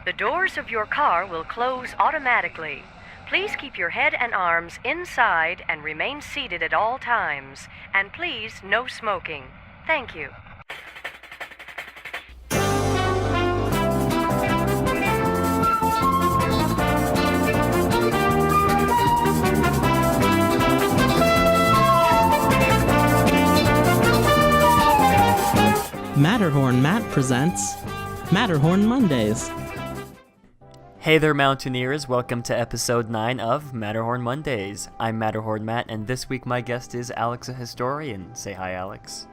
The doors of your car will close automatically. Please keep your head and arms inside and remain seated at all times. And please, no smoking. Thank you. Matterhorn Matt presents Matterhorn Mondays. Hey there, Mountaineers. Welcome to episode 9 of Matterhorn Mondays. I'm Matterhorn Matt, and this week my guest is Alex, a historian. Say hi, Alex.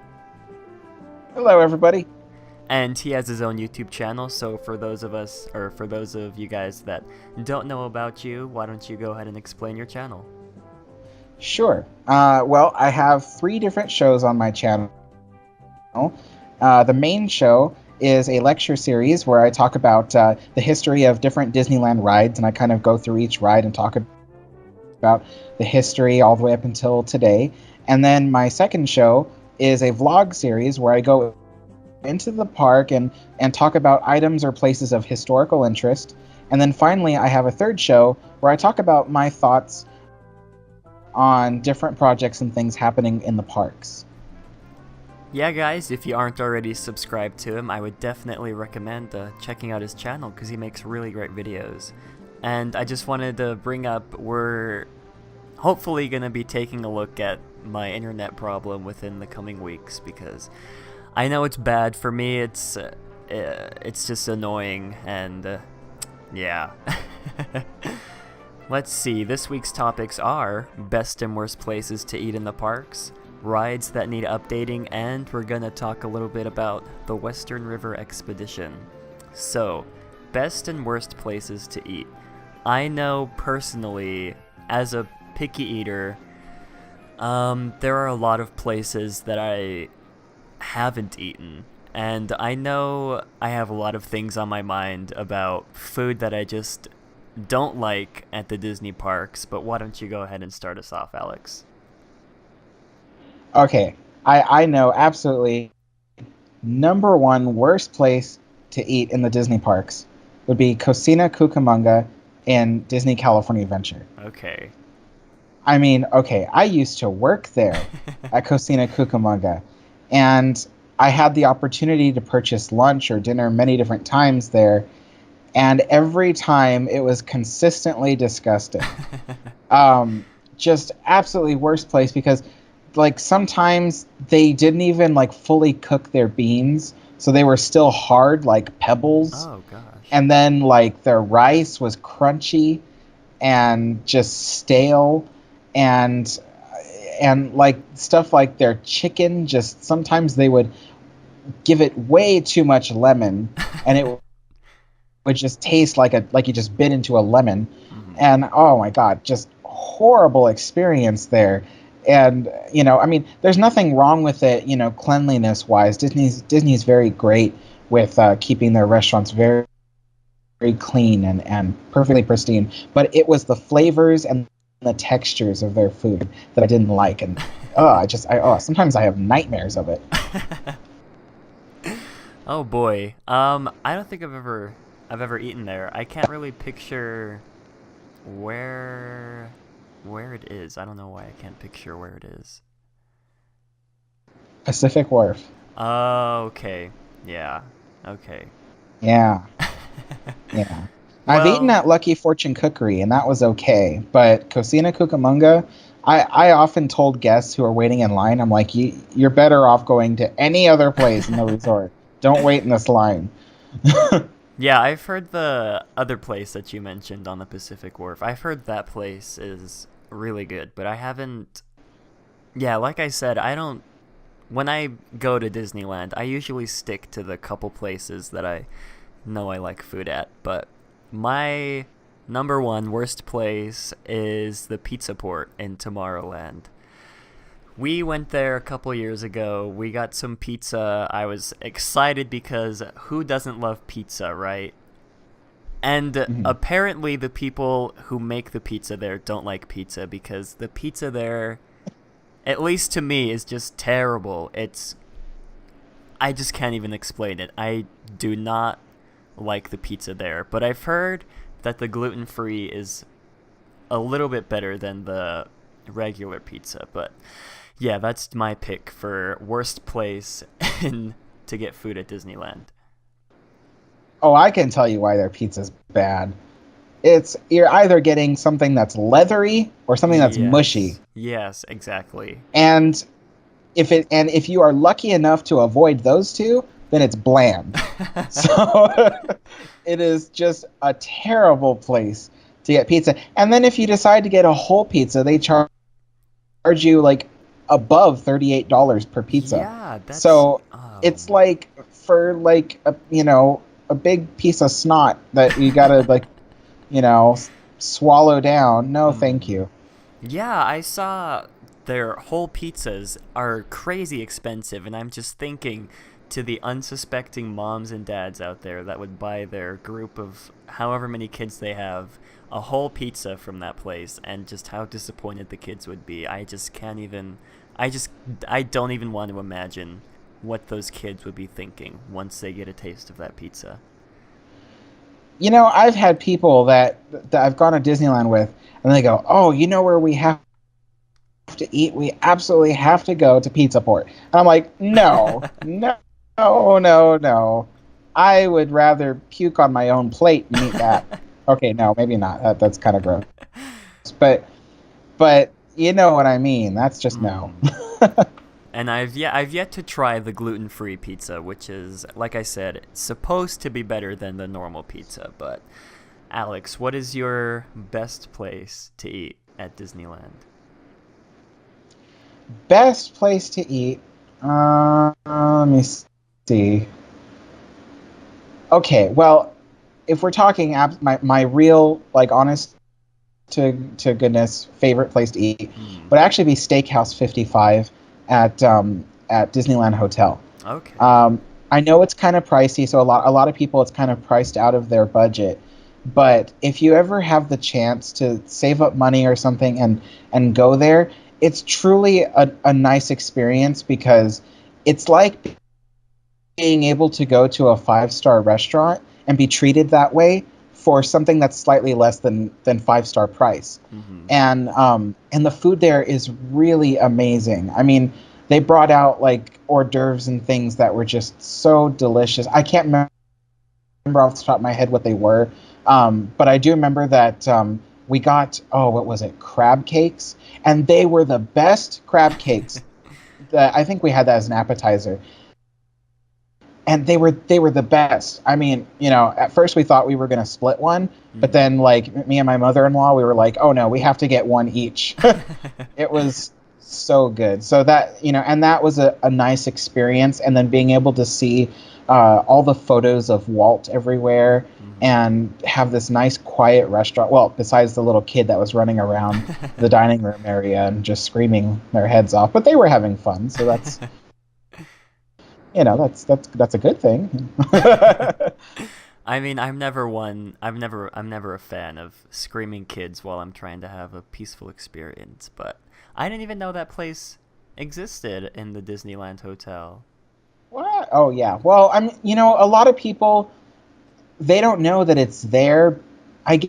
Hello, everybody. And he has his own YouTube channel, so for those of you guys that don't know about you, why don't you go ahead and explain your channel? Sure. Well, I have 3 different shows on my channel. The main show is a lecture series where I talk about the history of different Disneyland rides, and I kind of go through each ride and talk about the history all the way up until today. And then my second show is a vlog series where I go into the park and talk about items or places of historical interest. And then finally, I have a third show where I talk about my thoughts on different projects and things happening in the parks. Yeah, guys, if you aren't already subscribed to him, I would definitely recommend checking out his channel because he makes really great videos. And I just wanted to bring up, we're hopefully going to be taking a look at my internet problem within the coming weeks because I know it's bad for me. It's just annoying, and yeah. Let's see, this week's topics are best and worst places to eat in the parks, rides that need updating, and we're gonna talk a little bit about the Western River Expedition. So, best and worst places to eat. I know personally, as a picky eater, there are a lot of places that I haven't eaten, and I know I have a lot of things on my mind about food that I just don't like at the Disney parks, but why don't you go ahead and start us off, Alex? Okay, I know absolutely number one worst place to eat in the Disney parks would be Cocina Cucamonga in Disney California Adventure. Okay. I mean, okay, I used to work there at Cocina Cucamonga, and I had the opportunity to purchase lunch or dinner many different times there, and every time it was consistently disgusting. Just absolutely worst place because like sometimes they didn't even like fully cook their beans, so they were still hard like pebbles. Oh gosh. And then like their rice was crunchy and just stale, and like stuff like their chicken, just sometimes they would give it way too much lemon and it would just taste like you just bit into a lemon. And oh my god, just horrible experience there. And, you know, I mean, there's nothing wrong with it, you know, cleanliness-wise. Disney's very great with keeping their restaurants very, very clean and perfectly pristine. But it was the flavors and the textures of their food that I didn't like. And, sometimes I have nightmares of it. Oh boy. I don't think I've ever eaten there. I can't really picture where it is. I don't know why I can't picture where it is. Pacific Wharf. Oh, okay. Yeah. Okay. Yeah. Yeah. I've eaten at Lucky Fortune Cookery, and that was okay. But Cocina Cucamonga, I often told guests who are waiting in line, I'm like, you're better off going to any other place in the resort. Don't wait in this line. Yeah, I've heard the other place that you mentioned on the Pacific Wharf. I've heard that place is really good, but I haven't... Yeah, like I said, when I go to Disneyland, I usually stick to the couple places that I know I like food at, but my number one worst place is the Pizza Port in Tomorrowland. We went there a couple years ago. We got some pizza. I was excited because who doesn't love pizza, right? And apparently the people who make the pizza there don't like pizza because the pizza there, at least to me, is just terrible. I just can't even explain it. I do not like the pizza there, but I've heard that the gluten-free is a little bit better than the regular pizza. But yeah, that's my pick for worst place to get food at Disneyland. Oh, I can tell you why their pizza's bad. You're either getting something that's leathery or something that's mushy. Yes, exactly. And if you are lucky enough to avoid those two, then it's bland. So it is just a terrible place to get pizza. And then if you decide to get a whole pizza, they charge you like above $38 per pizza. Yeah, so it's like for like a big piece of snot that you gotta like swallow down. No, thank you. Yeah, I saw their whole pizzas are crazy expensive, and I'm just thinking to the unsuspecting moms and dads out there that would buy their group of however many kids they have a whole pizza from that place, and just how disappointed the kids would be. I don't even want to imagine what those kids would be thinking once they get a taste of that pizza. I've had people that I've gone to Disneyland with, and they go, "Oh, you know where we have to eat? We absolutely have to go to Pizza Port." And I'm like, "No, no, no. I would rather puke on my own plate and eat that." Okay, no, maybe not. That's kind of gross. But you know what I mean. That's just no. And I've yet to try the gluten-free pizza, which is, like I said, supposed to be better than the normal pizza. But Alex, what is your best place to eat at Disneyland? Best place to eat? Let me see. Okay, well, if we're talking my real, like, honest to goodness favorite place to eat would actually be Steakhouse 55 at Disneyland Hotel. Okay. I know it's kind of pricey, so a lot of people, it's kind of priced out of their budget. But if you ever have the chance to save up money or something and go there, it's truly a nice experience, because it's like being able to go to a 5-star restaurant and be treated that way for something that's slightly less than 5-star price. And the food there is really amazing. I mean, they brought out like hors d'oeuvres and things that were just so delicious. I can't remember off the top of my head what they were, but I do remember that we got, what was it, crab cakes, and they were the best crab cakes. I think we had that as an appetizer. And they were the best. I mean, at first we thought we were going to split one, but then like me and my mother-in-law, we were like, oh no, we have to get one each. It was so good. So that, and that was a nice experience. And then being able to see all the photos of Walt everywhere and have this nice quiet restaurant. Well, besides the little kid that was running around the dining room area and just screaming their heads off, but they were having fun. So that's, that's a good thing. I mean, I'm never a fan of screaming kids while I'm trying to have a peaceful experience, but I didn't even know that place existed in the Disneyland Hotel. What? Oh yeah. Well, a lot of people, they don't know that it's there. I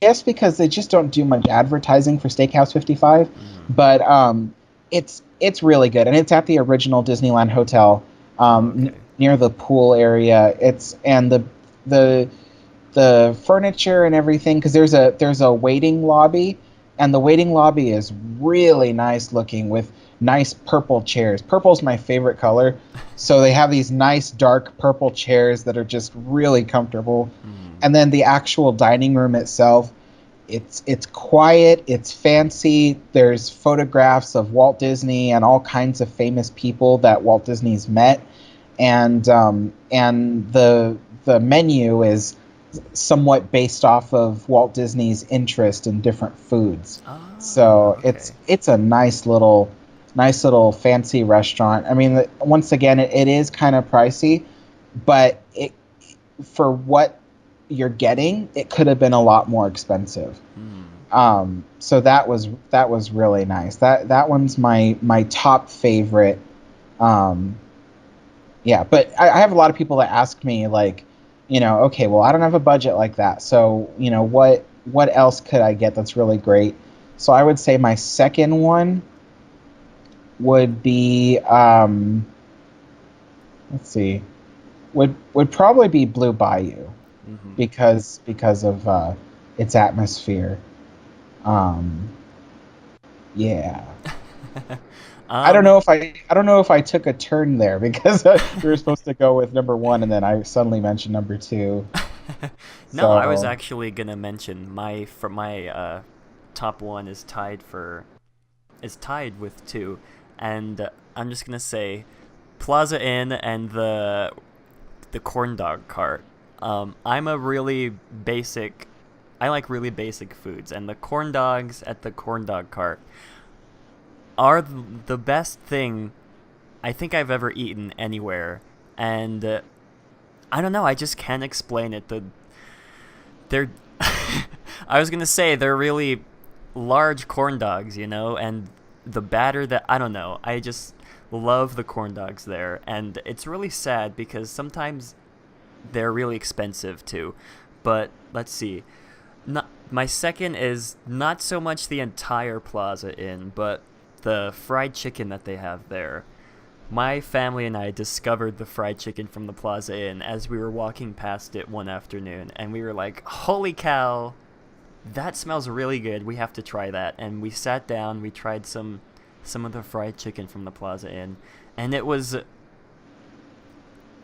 guess because they just don't do much advertising for Steakhouse 55, but it's really good, and it's at the original Disneyland Hotel, near the pool area. And the furniture and everything, because there's a waiting lobby, and the waiting lobby is really nice looking with nice purple chairs. Purple's my favorite color, so they have these nice dark purple chairs that are just really comfortable. And then the actual dining room itself, it's quiet, it's fancy. There's photographs of Walt Disney and all kinds of famous people that Walt Disney's met, and the menu is somewhat based off of Walt Disney's interest in different foods. So okay. It's a nice little fancy restaurant. I mean, once again, it is kind of pricey, but for what you're getting, it could have been a lot more expensive. So that was really nice. That one's my top favorite. Yeah, but I have a lot of people that ask me like, okay, well, I don't have a budget like that. So, what else could I get that's really great? So I would say my second one would be let's see, would probably be Blue Bayou Hmm. because of its atmosphere. Um, yeah. um, I don't know if I took a turn there because we were supposed to go with number one and then I suddenly mentioned number two. no, I was So, actually gonna mention my top one is tied with two, and I'm just gonna say Plaza Inn and the corn dog cart. I'm a really basic. I like really basic foods, and the corn dogs at the corn dog cart are the best thing I think I've ever eaten anywhere. And I don't know. I just can't explain it. They're. I was gonna say they're really large corn dogs, and the batter that I don't know. I just love the corn dogs there, and it's really sad because sometimes they're really expensive too. But let's see. Not, my second is not so much the entire Plaza Inn, but the fried chicken that they have there. My family and I discovered the fried chicken from the Plaza Inn as we were walking past it one afternoon, and we were like, "Holy cow, that smells really good. We have to try that." And we sat down, we tried some of the fried chicken from the Plaza Inn, and it was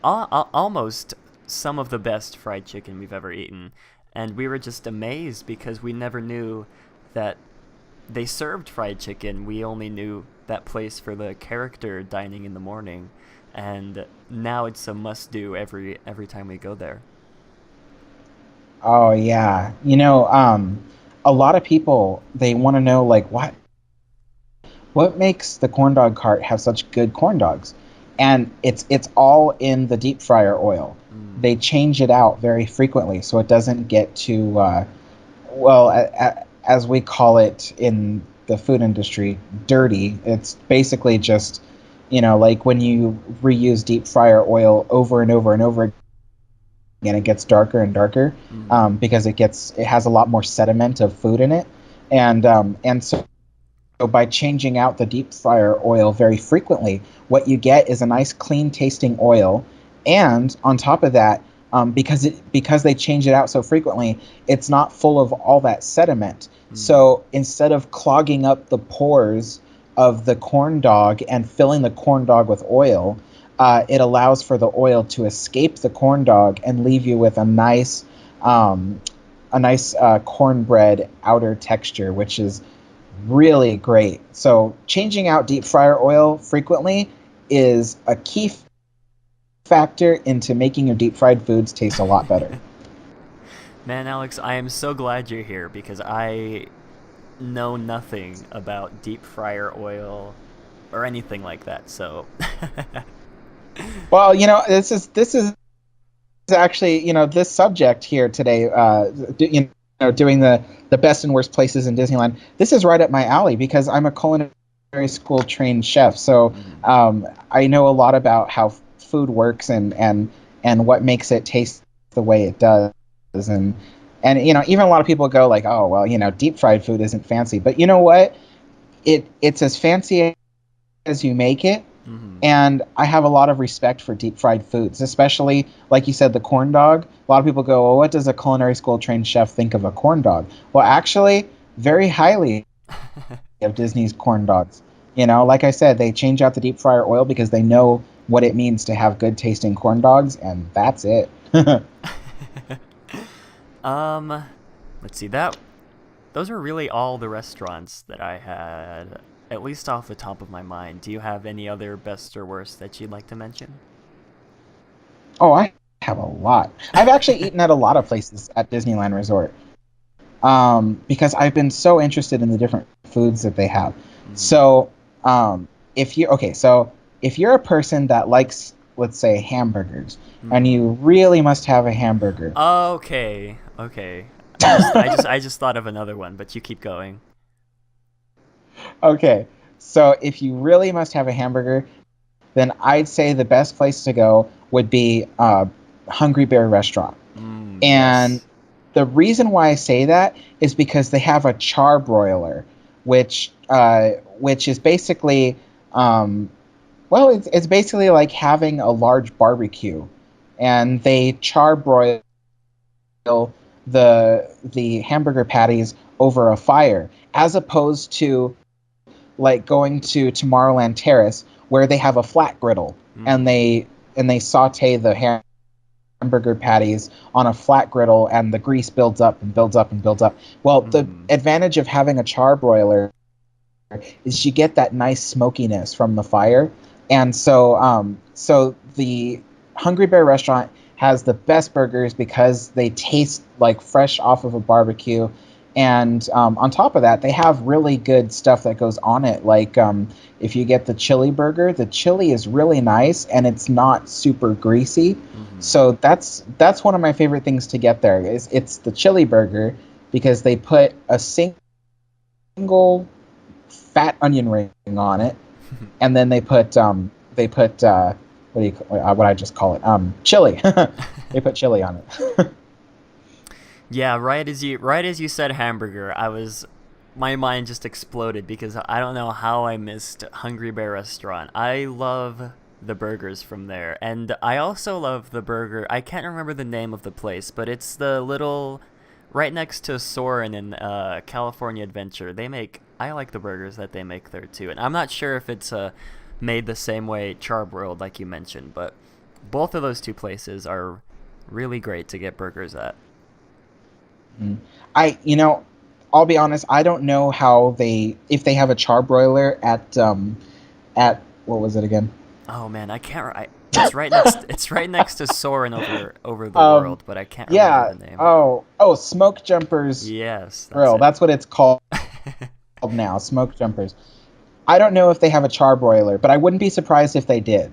almost some of the best fried chicken we've ever eaten. And we were just amazed because we never knew that they served fried chicken. We only knew that place for the character dining in the morning, and now it's a must do every time we go there. oh yeah, a lot of people they want to know like what makes the corn dog cart have such good corn dogs, and it's all in the deep fryer oil. Mm. They change it out very frequently so it doesn't get too as we call it in the food industry, dirty. It's basically just, like when you reuse deep fryer oil over and over and over again, it gets darker and darker Mm. because it has a lot more sediment of food in it, and so by changing out the deep fryer oil very frequently, what you get is a nice clean tasting oil, and on top of that, because they change it out so frequently, it's not full of all that sediment. Mm. So instead of clogging up the pores of the corn dog and filling the corn dog with oil, it allows for the oil to escape the corn dog and leave you with um, a nice cornbread outer texture, which is really great. So changing out deep fryer oil frequently is a key factor into making your deep fried foods taste a lot better. Man, Alex, I am so glad you're here because I know nothing about deep fryer oil or anything like that. So, Well, this is actually, this subject here today, doing the best and worst places in Disneyland. This is right up my alley because I'm a culinary school trained chef. So mhm. I know a lot about how food works and what makes it taste the way it does. And even a lot of people go like, oh well, deep fried food isn't fancy, but you know what? It's as fancy as you make it. Mhm. And I have a lot of respect for deep fried foods, especially like you said, the corn dog. A lot of people go, well, what does a culinary school trained chef think of a corn dog? Well, actually, very highly of Disney's corn dogs. Like I said, they change out the deep fryer oil because they know what it means to have good tasting corn dogs, and that's it. um, let's see that. Those are really all the restaurants that I had, at least off the top of my mind. Do you have any other best or worst that you'd like to mention? Oh, I have a lot. I've actually eaten at a lot of places at Disneyland Resort, because I've been so interested in the different foods that they have. Mhm. So, so if you're a person that likes, let's say, hamburgers, and Mhm. you really must have a hamburger, Okay, okay. I just thought of another one, but you keep going. okay, so if you really must have a hamburger, then I'd say the best place to go would be Hungry Bear restaurant. And Yes. the reason why I say that is because they have a charbroiler, which is basically, well, it's basically like having a large barbecue, and they charbroil the hamburger patties over a fire, as opposed to like going to Tomorrowland Terrace where they have a flat griddle and Mm. they saute the hamburger patties on a flat griddle, and the grease builds up and builds up and builds up. Well, the Mm. advantage of having a charbroiler is you get that nice smokiness from the fire. And so the Hungry Bear restaurant has the best burgers because they taste like fresh off of a barbecue. And on top of that, they have really good stuff that goes on it. Like if you get the chili burger, the chili is really nice and it's not super greasy. Mm-hmm. So that's one of my favorite things to get there. It's the chili burger because they put a single fat onion ring on it, and then they put what do you what I just call it chili. They put chili on it. Yeah, right as you said hamburger, my mind just exploded because I don't know how I missed Hungry Bear restaurant. I love the burgers from there, and I also love the burger. I can't remember the name of the place, but it's the little right next to Soarin' in California Adventure. I like the burgers that they make there too, and I'm not sure if it's made the same way charbroiled like you mentioned, but both of those two places are really great to get burgers at. Mm. I you know I'll be honest, I don't know how they if they have a charbroiler at what was it again? Oh man, I can't. It's right next to Soarin' over the Um world, but I can't remember yeah, the name. oh, Smoke Jumpers Yes, that's Grill. it. That's what it's called now, Smoke Jumpers. I don't know if they have a charbroiler, but I wouldn't be surprised if they did.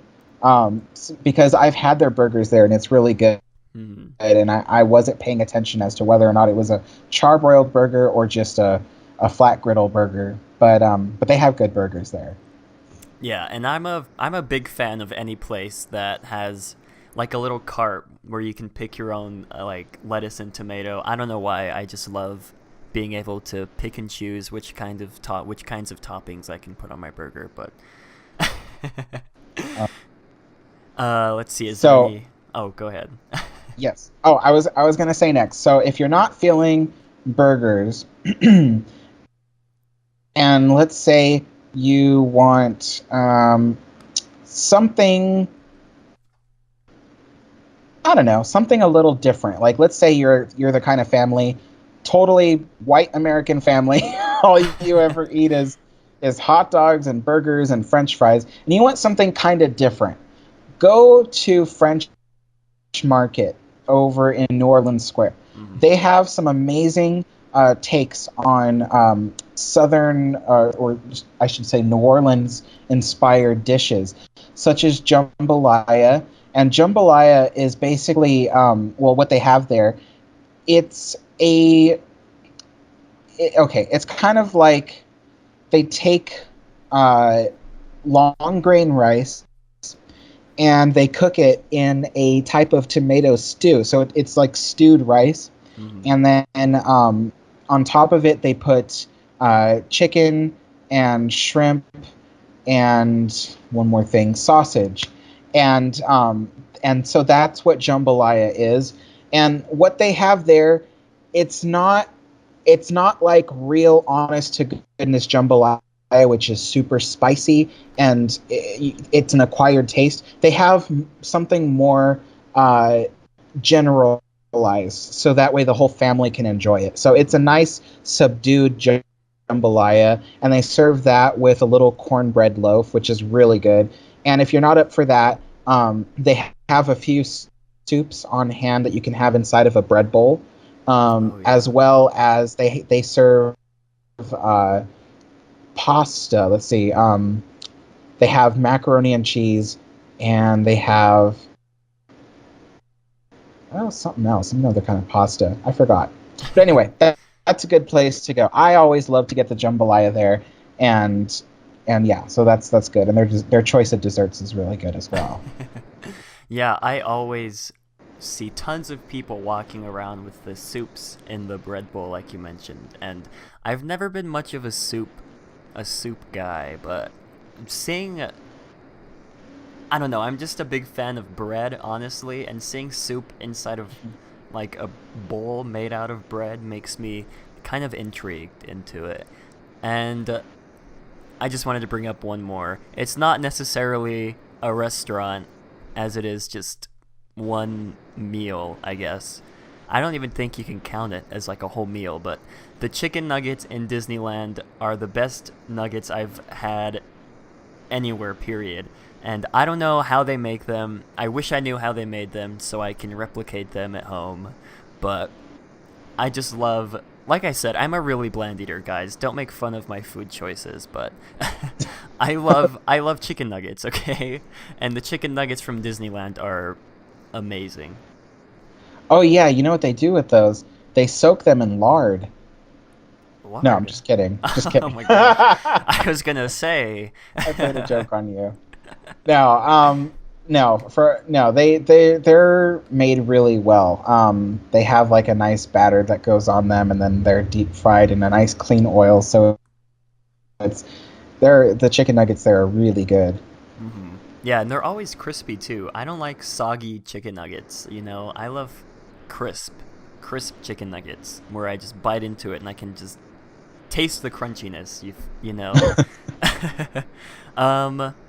Because I've had their burgers there and it's really good. Mhm. And I wasn't paying attention as to whether or not it was a charbroiled burger or just a flat griddle burger. But they have good burgers there. Yeah, and I'm a big fan of any place that has like a little cart where you can pick your own like lettuce and tomato. I don't know why. I just love being able to pick and choose which kinds of toppings I can put on my burger. But Uh, let's see. Is there so any? Oh, go ahead. yes. Oh, I was gonna say next. So if you're not feeling burgers, and let's say you want something, I don't know, something a little different. Like let's say you're the kind of family, totally white American family. All you ever eat is hot dogs and burgers and French fries, and you want something kind of different. Go to French Market over in New Orleans Square. Hmm. They have some amazing takes on Southern, or I should say, New Orleans inspired dishes, such as jambalaya. And jambalaya is basically, well, what they have there. It's okay. It's kind of like they take uh, long grain rice and they cook it in a type of tomato stew. So it's like stewed rice, Hmm. and then on top of it they put chicken and shrimp and one more thing, sausage, and so that's what jambalaya is. And what they have there, it's not it's not like real honest to goodness jambalaya, which is super spicy and it's an acquired taste. They have something more uh, generalized, so that way the whole family can enjoy it. So it's a nice subdued jambalaya, and they serve that with a little cornbread loaf, which is really good. And if you're not up for that, they have a few soups on hand that you can have inside of a bread bowl, Oh as yeah. well as they serve uh, pasta. Let's see. They have macaroni and cheese, and they have something else, some other kind of pasta. I forgot. But anyway, that's a good place to go. I always love to get the jambalaya there, and yeah, so that's good. And their choice of desserts is really good as well. Yeah, I always see tons of people walking around with the soups in the bread bowl, like you mentioned. And I've never been much of a soup guy, but seeing, I don't know, I'm just a big fan of bread, honestly, and seeing soup inside of like a bowl made out of bread makes me kind of intrigued into it. And I just wanted to bring up one more. It's not necessarily a restaurant, as it is just one meal, I guess. I don't even think you can count it as like a whole meal, but the chicken nuggets in Disneyland are the best nuggets I've had anywhere, period. And I don't know how they make them. I wish I knew how they made them so I can replicate them at home. But I just love, like I said, I'm a really bland eater, guys. Don't make fun of my food choices, but I love chicken nuggets, okay? And the chicken nuggets from Disneyland are amazing. Oh yeah, you know what they do with those? They soak them in lard. Lard? No, I'm just kidding. Just kidding. Oh my gosh. I was gonna say. I played a joke on you. They're made really well. They have like a nice batter that goes on them, and then they're deep fried in a nice clean oil. So the chicken nuggets there are really good. Mm-hmm. Yeah, and they're always crispy too. I don't like soggy chicken nuggets. I love crisp chicken nuggets where I just bite into it and I can just taste the crunchiness.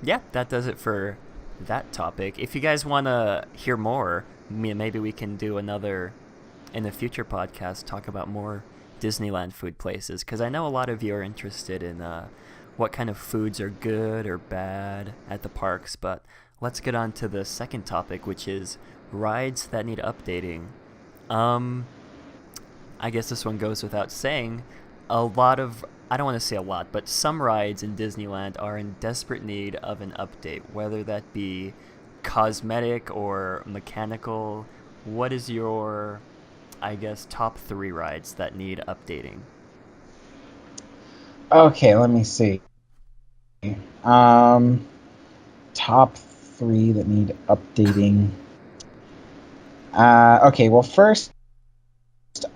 Yeah, that does it for that topic. If you guys want to hear more, maybe we can do another in a future podcast, talk about more Disneyland food places, because I know a lot of you are interested in what kind of foods are good or bad at the parks. But let's get on to the second topic, which is rides that need updating. I guess this one goes without saying. I don't want to say a lot, but some rides in Disneyland are in desperate need of an update, whether that be cosmetic or mechanical. What is your, I guess, top 3 rides that need updating? Okay, let me see. Top 3 that need updating. Okay, well, first,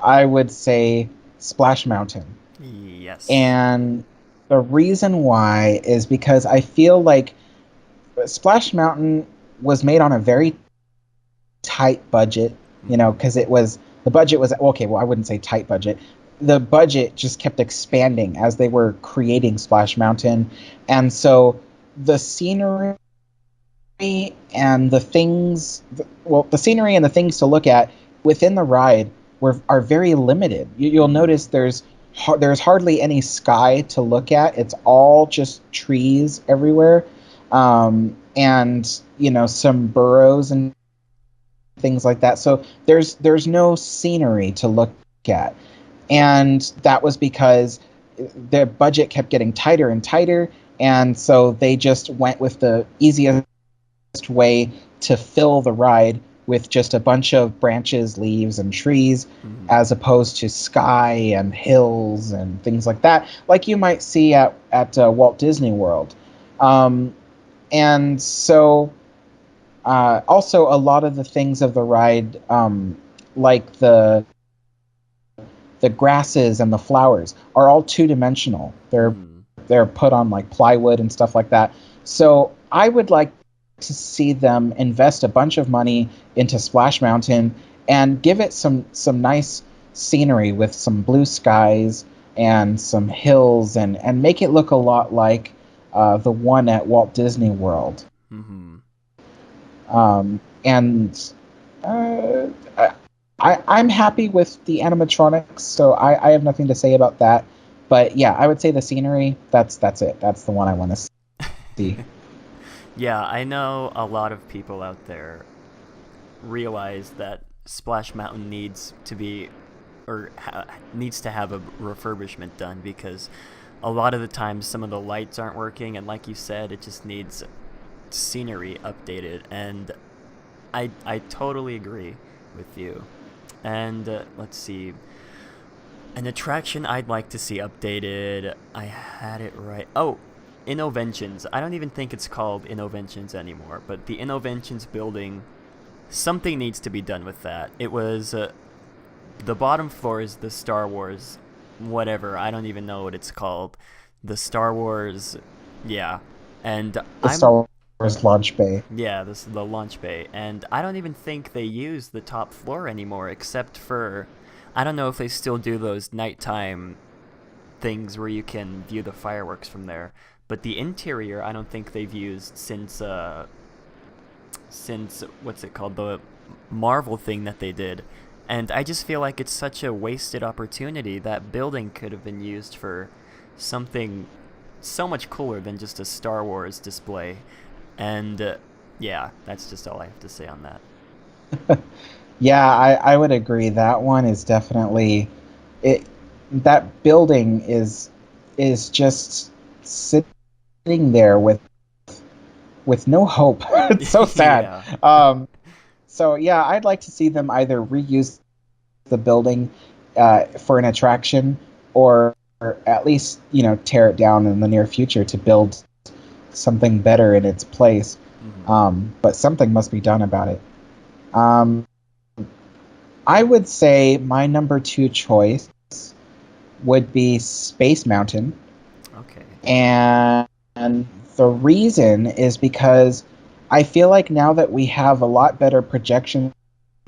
I would say Splash Mountain. Yes. And the reason why is because I feel like Splash Mountain was made on a very tight budget, because the budget was, okay, well, I wouldn't say tight budget. The budget just kept expanding as they were creating Splash Mountain. And so the scenery and the things to look at within the ride are very limited. You'll notice there's hardly any sky to look at. It's all just trees everywhere, and some burrows and things like that. So there's no scenery to look at, and that was because their budget kept getting tighter and tighter, and so they just went with the easiest way to fill the ride with just a bunch of branches, leaves, and trees, as opposed to sky and hills and things like that, like you might see at Walt Disney World. And so also a lot of the things of the ride, like the grasses and the flowers, are all two-dimensional. They're put on like plywood and stuff like that. So I would like to see them invest a bunch of money into Splash Mountain and give it some nice scenery with some blue skies and some hills, and make it look a lot like the one at Walt Disney World. Mm-hmm. I'm happy with the animatronics, so I have nothing to say about that. But yeah, I would say the scenery, that's it. That's the one I want to see. Yeah, I know a lot of people out there realize that Splash Mountain needs to be, or needs to have a refurbishment done, because a lot of the times some of the lights aren't working, and like you said, it just needs scenery updated, and I totally agree with you. And let's see, an attraction I'd like to see updated, I had it right. Oh, Innoventions. I don't even think it's called Innoventions anymore, but the Innoventions building something needs to be done with that. It was the bottom floor is the Star Wars, whatever. I don't even know what it's called. The Star Wars, yeah. And The Star Wars launch bay. yeah, this is the launch bay, and I don't even think they use the top floor anymore, except for, I don't know if they still do those nighttime things where you can view the fireworks from there. But the interior, I don't think they've used since what's it called, the Marvel thing that they did. And I just feel like it's such a wasted opportunity. That building could have been used for something so much cooler than just a Star Wars display. And yeah, that's just all I have to say on that. Yeah, I would agree. That one is definitely it. That building is just sitting there with no hope. It's so sad. Yeah. So yeah, I'd like to see them either reuse the building for an attraction, or at least tear it down in the near future to build something better in its place. But something must be done about it. I would say my number 2 choice would be Space Mountain. Okay. And the reason is because I feel like now that we have a lot better projection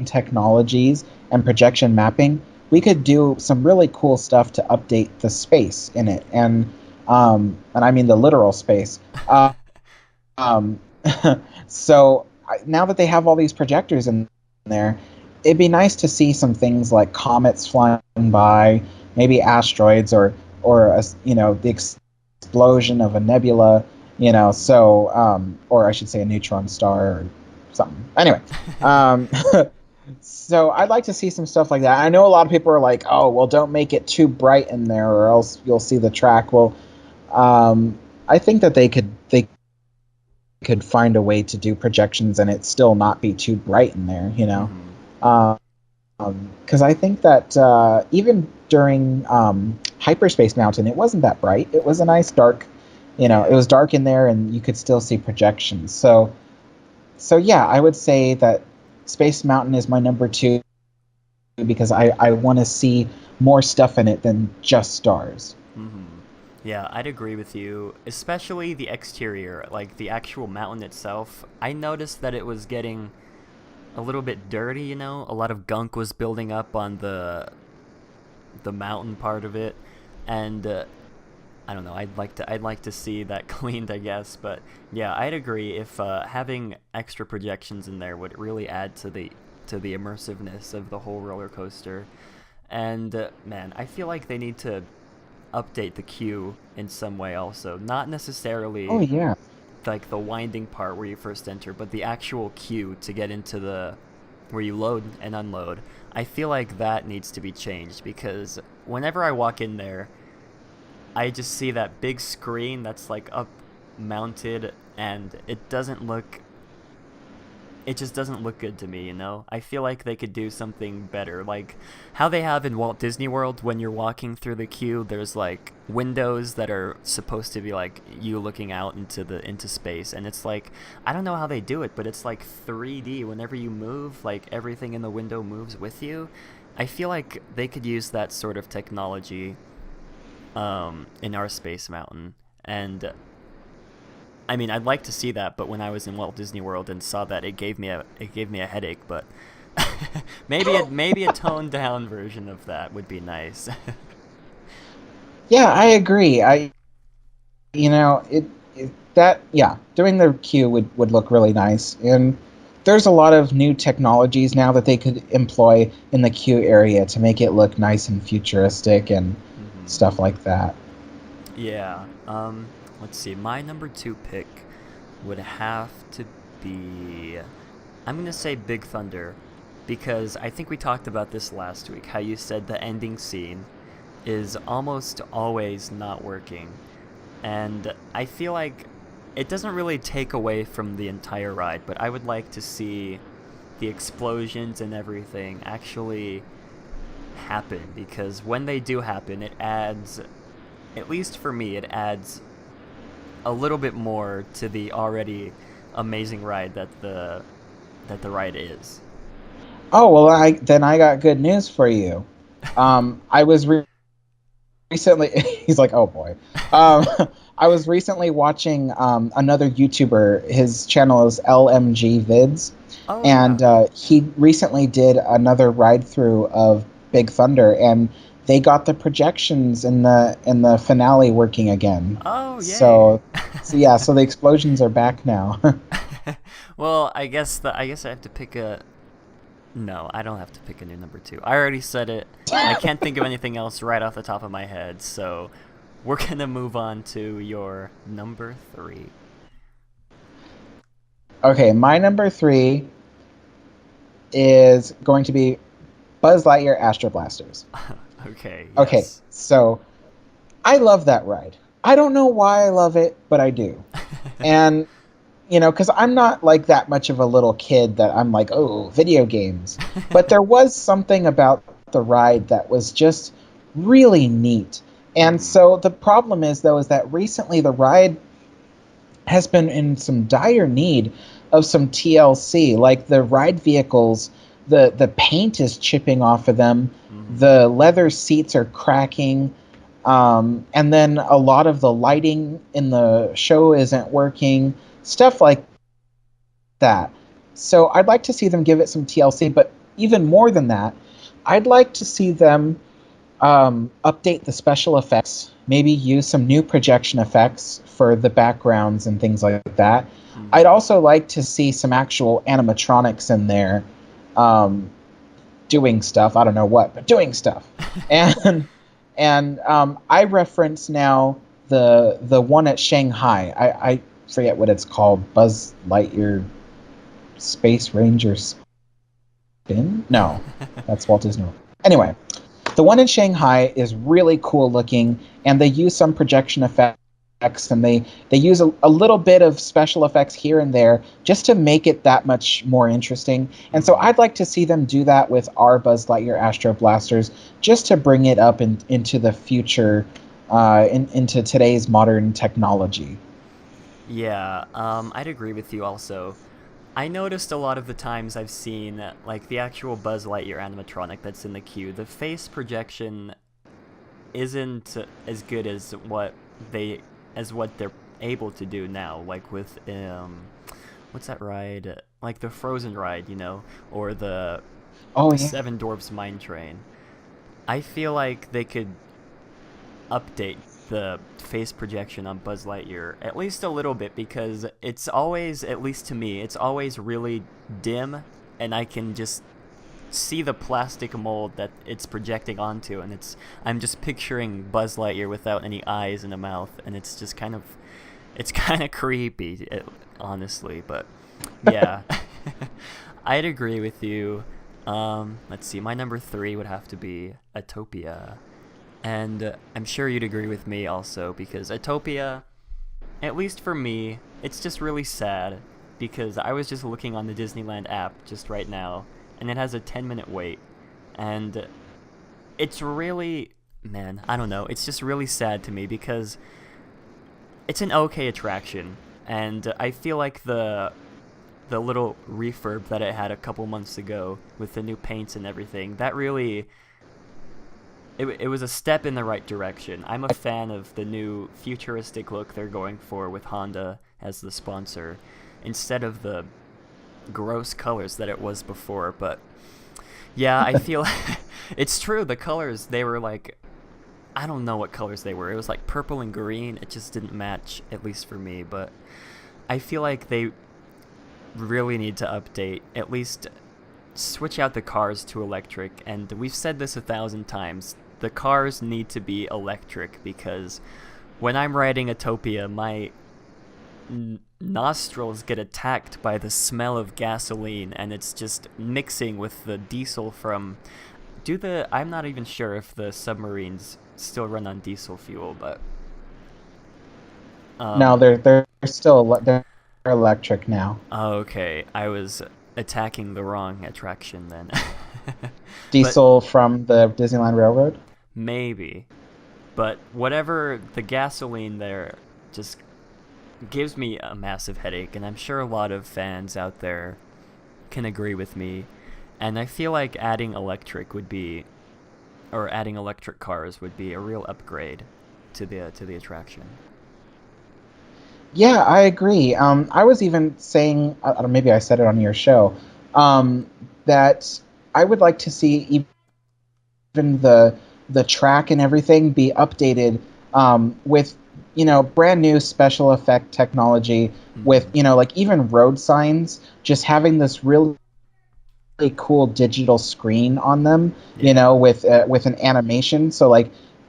technologies and projection mapping, we could do some really cool stuff to update the space in it, and I mean the literal space. So now that they have all these projectors in there, it'd be nice to see some things like comets flying by, maybe asteroids, or the explosion of a nebula, or I should say a neutron star or something. Anyway, so I'd like to see some stuff like that. I know a lot of people are like, oh, well, don't make it too bright in there or else you'll see the track. Well, I think that they could find a way to do projections and it still not be too bright in there, because I think that even during Hyperspace Mountain, it wasn't that bright. It was a nice dark, it was dark in there and you could still see projections. So yeah, I would say that Space Mountain is my number 2 because I want to see more stuff in it than just stars. Yeah, I'd agree with you, especially the exterior, like the actual mountain itself. I noticed that it was getting a little bit dirty, a lot of gunk was building up on the mountain part of it, and I don't know, I'd like to see that cleaned, I guess. But yeah, I'd agree if having extra projections in there would really add to the immersiveness of the whole roller coaster. And man, I feel like they need to update the queue in some way also. Not necessarily like the winding part where you first enter, but the actual queue to get into where you load and unload. I feel like that needs to be changed, because whenever I walk in there, I just see that big screen that's like up mounted, and it just doesn't look good to me, I feel like they could do something better, like how they have in Walt Disney World. When you're walking through the queue, there's like windows that are supposed to be like you looking out into space, and it's like, I don't know how they do it, but it's like 3D. Whenever you move, like everything in the window moves with you. I feel like they could use that sort of technology in our Space Mountain. And I mean, I'd like to see that, but when I was in Walt Disney World and saw that, it gave me a headache. But maybe a toned down version of that would be nice. Yeah, I agree. Doing the queue would look really nice. And there's a lot of new technologies now that they could employ in the queue area to make it look nice and futuristic and stuff like that. Yeah. Let's see. My number 2 pick would have to be, I'm going to say Big Thunder, because I think we talked about this last week, how you said the ending scene is almost always not working. And I feel like it doesn't really take away from the entire ride, but I would like to see the explosions and everything actually happen, because when they do happen, it adds, at least for me, it adds a little bit more to the already amazing ride that the that the ride is. Oh well, I got good news for you. I was recently. He's like, oh boy. Um, I was recently watching another YouTuber. His channel is LMG Vids, Oh yeah. and he recently did another ride through of Big Thunder, and they got the projections in the finale working again. Oh yay. So yeah, so the explosions are back now. Well, I guess I have to pick a. No, I don't have to pick a new number 2. I already said it. I can't think of anything else right off the top of my head, so we're gonna move on to your number 3. Okay, my number 3 is going to be Buzz Lightyear Astro Blasters. Okay. Okay, Yes. so I love that ride. I don't know why I love it, but I do. And because I'm not like that much of a little kid that I'm like, oh, video games. But there was something about the ride that was just really neat. And so the problem is, though, is that recently the ride has been in some dire need of some TLC. Like the ride vehicles, the paint is chipping off of them, the leather seats are cracking. And then a lot of the lighting in the show isn't working, stuff like that. So I'd like to see them give it some TLC, but even more than that, I'd like to see them update the special effects, maybe use some new projection effects for the backgrounds and things like that. I'd also like to see some actual animatronics in there doing stuff. I don't know what, but doing stuff. And I reference now the one at Shanghai. I forget what it's called. Buzz Lightyear Space Ranger Spin? No, that's Walt Disney World. Anyway, the one in Shanghai is really cool looking, and they use some projection effects, and they use a little bit of special effects here and there just to make it that much more interesting. And so I'd like to see them do that with our Buzz Lightyear Astro Blasters, just to bring it up into the future, into today's modern technology. Yeah, I'd agree with you also. I noticed a lot of the times I've seen, like, the actual Buzz Lightyear animatronic that's in the queue, the face projection isn't as good as what they're able to do now, like with, what's that ride? Like the Frozen ride, or the Oh, yeah. Seven Dwarfs Mine Train. I feel like they could update the face projection on Buzz Lightyear at least a little bit, because it's always, at least to me, it's always really dim, and I can just see the plastic mold that it's projecting onto, and I'm just picturing Buzz Lightyear without any eyes and a mouth, and it's kind of creepy, honestly. But yeah, I'd agree with you. Let's see, my number 3 would have to be Autopia. And I'm sure you'd agree with me also, because Autopia, at least for me, it's just really sad, because I was just looking on the Disneyland app just right now, and it has a 10-minute wait, and it's really, man, I don't know, it's just really sad to me, because it's an okay attraction, and I feel like the little refurb that it had a couple months ago with the new paints and everything, that really... It was a step in the right direction. I'm a fan of the new futuristic look they're going for with Honda as the sponsor, instead of the gross colors that it was before. But yeah, I feel it's true. The colors, they were like, I don't know what colors they were. It was like purple and green. It just didn't match, at least for me. But I feel like they really need to update, at least switch out the cars to electric. And we've said this 1,000 times. The cars need to be electric, because when I'm riding Autopia, my nostrils get attacked by the smell of gasoline, and it's just mixing with the diesel from... I'm not even sure if the submarines still run on diesel fuel, but... No, they're they're electric now. Okay, I was attacking the wrong attraction then. Diesel from the Disneyland Railroad? Maybe. But whatever, the gasoline there just gives me a massive headache, and I'm sure a lot of fans out there can agree with me, and I feel like adding electric cars would be a real upgrade to the attraction. Yeah, I agree. I was even saying, I don't know, maybe I said it on your show, that I would like to see even the track and everything be updated with brand new special effect technology with like even road signs just having this really cool digital screen on them, Yeah. with an animation. So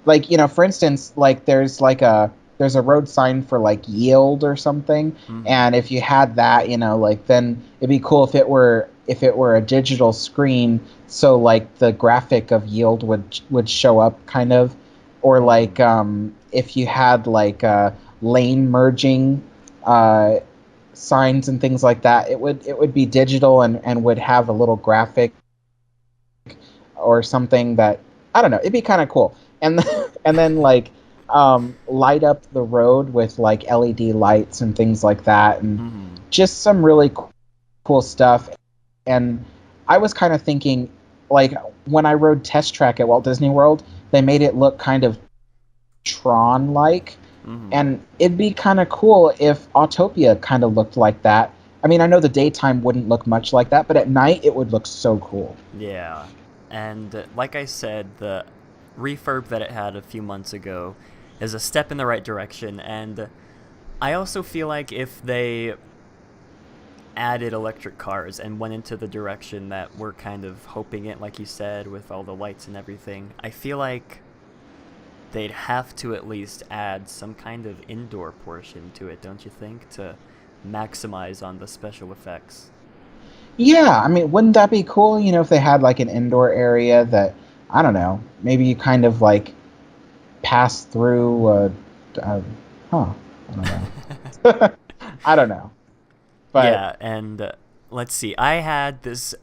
for instance, like there's a road sign for like yield or something, Mm-hmm. and if you had that, like then it'd be cool if it were a digital screen, so like the graphic of yield would show up kind of, or like if you had like lane merging uh signs and things like that, it would be digital and would have a little graphic or something that, I don't know, it'd be kind of cool. And and then like light up the road with like LED lights and things like that, and Mm-hmm. just some really cool stuff. And I was kind of thinking, like, when I rode Test Track at Walt Disney World, they made it look kind of Tron like, Mm-hmm. and it'd be kind of cool if Autopia kind of looked like that. I mean, I know the daytime wouldn't look much like that, but at night it would look so cool. Yeah. And like I said, the refurb that it had a few months ago is a step in the right direction, and I also feel like if they added electric cars and went into the direction that we're kind of hoping it, like you said, with all the lights and everything, I feel like they'd have to at least add some kind of indoor portion to it, don't you think, to maximize on the special effects? Yeah, I mean, wouldn't that be cool? If they had like an indoor area that, I don't know, maybe you kind of like pass through. Huh? I don't know. I don't know, but Yeah, and let's see. I had this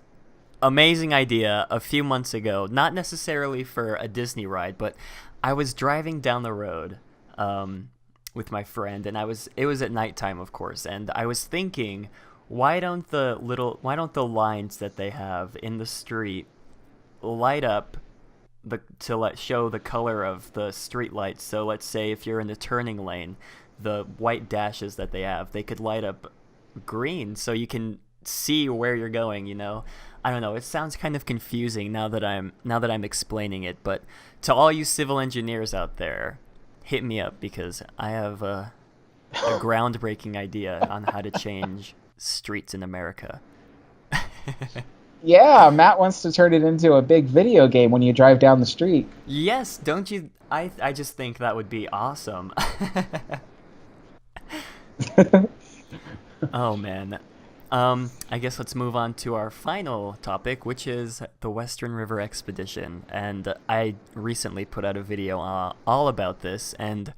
amazing idea a few months ago, not necessarily for a Disney ride, but I was driving down the road with my friend, and it was at nighttime, of course, and I was thinking, why don't the lines that they have in the street light up show the color of the street lights? So let's say if you're in the turning lane, the white dashes that they could light up green so you can see where you're going, I don't know, it sounds kind of confusing now that I'm explaining it, but to all you civil engineers out there, hit me up because I have a groundbreaking idea on how to change streets in America. yeah, Matt wants to turn it into a big video game when you drive down the street. Yes, don't you? I just think that would be awesome. Oh man. I guess let's move on to our final topic, which is the Western River Expedition. And I recently put out a video all about this, and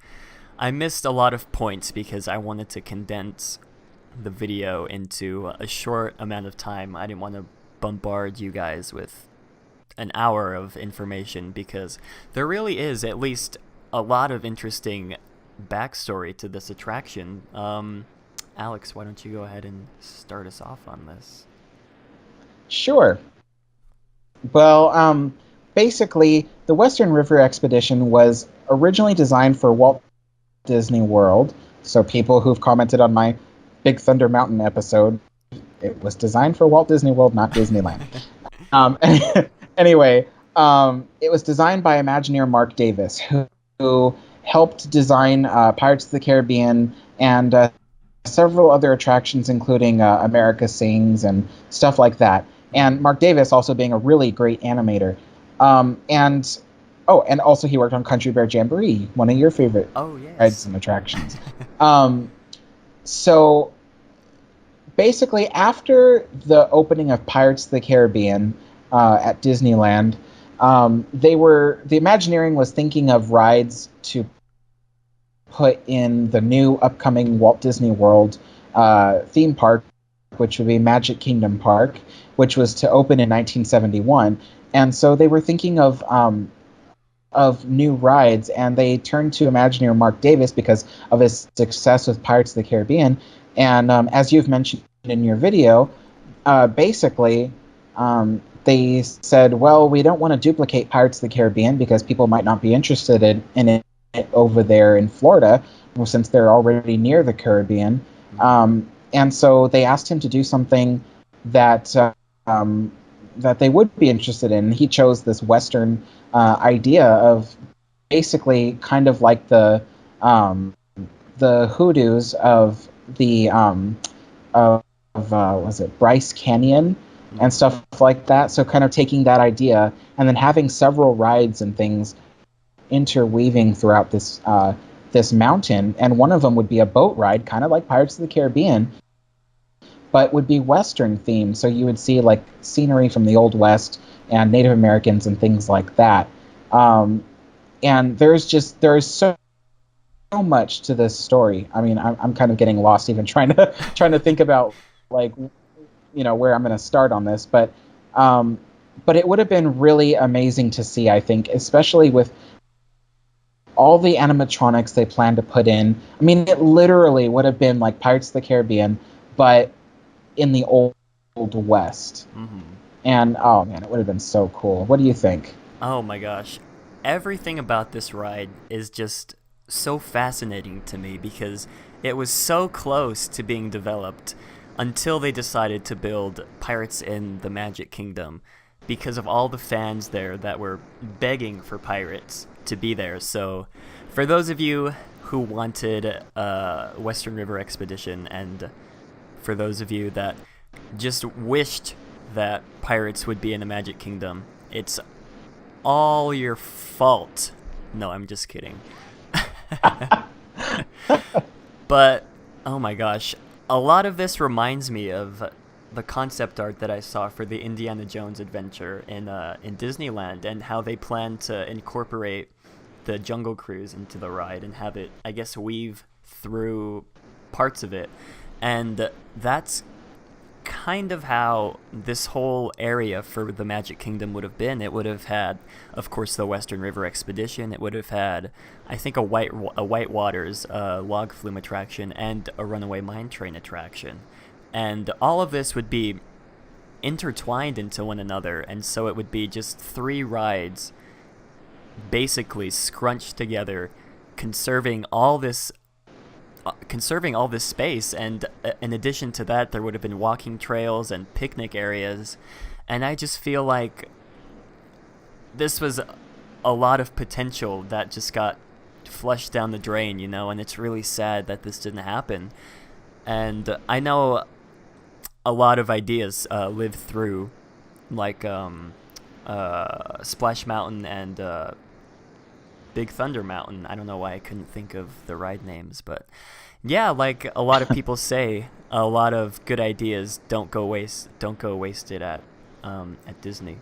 I missed a lot of points because I wanted to condense the video into a short amount of time. I didn't want to bombard you guys with an hour of information because there really is at least a lot of interesting backstory to this attraction. Alex, why don't you go ahead and start us off on this? Sure. Well, basically, the Western River Expedition was originally designed for Walt Disney World. So people who've commented on my Big Thunder Mountain episode, it was designed for Walt Disney World, not Disneyland. um, anyway, it was designed by Imagineer Mark Davis, who helped design Pirates of the Caribbean and several other attractions, including America Sings and stuff like that. And Mark Davis also being a really great animator. And also he worked on Country Bear Jamboree, one of your favorite Oh, yes. rides and attractions. So basically, after the opening of Pirates of the Caribbean at Disneyland, the Imagineering was thinking of rides to put in the new upcoming Walt Disney World theme park, which would be Magic Kingdom Park, which was to open in 1971. And so they were thinking of new rides, and they turned to Imagineer Mark Davis because of his success with Pirates of the Caribbean. And as you've mentioned in your video, basically, they said, well, we don't want to duplicate Pirates of the Caribbean because people might not be interested in it over there in Florida, well, since they're already near the Caribbean. And so they asked him to do something that that they would be interested in. He chose this Western idea of basically kind of like the hoodoos of the was it Bryce Canyon and stuff like that. So kind of taking that idea and then having several rides and things interweaving throughout this mountain, and one of them would be a boat ride, kind of like Pirates of the Caribbean, but would be Western themed. So you would see like scenery from the Old West and Native Americans and things like that. And there's so much to this story. I mean, I'm kind of getting lost even trying to think about like where I'm going to start on this, but it would have been really amazing to see, I think, especially with all the animatronics they plan to put in. I mean, it literally would have been like Pirates of the Caribbean, but in the old West. And oh man, it would have been so cool. What do you think? Oh my gosh. Everything about this ride is just so fascinating to me because it was so close to being developed until they decided to build Pirates in the Magic Kingdom because of all the fans there that were begging for Pirates to be there. So for those of you who wanted Western River Expedition, and for those of you that just wished that Pirates would be in the Magic Kingdom, it's all your fault. No, I'm just kidding. But oh my gosh, a lot of this reminds me of the concept art that I saw for the Indiana Jones adventure in Disneyland, and how they plan to incorporate the Jungle Cruise into the ride and have it, I guess, weave through parts of it. And that's kind of how this whole area for the Magic Kingdom would have been. It would have had, of course, the Western River Expedition. It would have had, I think, a White Waters log flume attraction and a Runaway Mine Train attraction. And all of this would be intertwined into one another, and so it would be just 3 rides basically scrunched together, conserving all this space. And in addition to that, there would have been walking trails and picnic areas, and I just feel like this was a lot of potential that just got flushed down the drain, and it's really sad that this didn't happen. And I know a lot of ideas lived through, like Splash Mountain and Big Thunder Mountain. I don't know why I couldn't think of the ride names, but yeah, like a lot of people say, a lot of good ideas don't go wasted at Disney.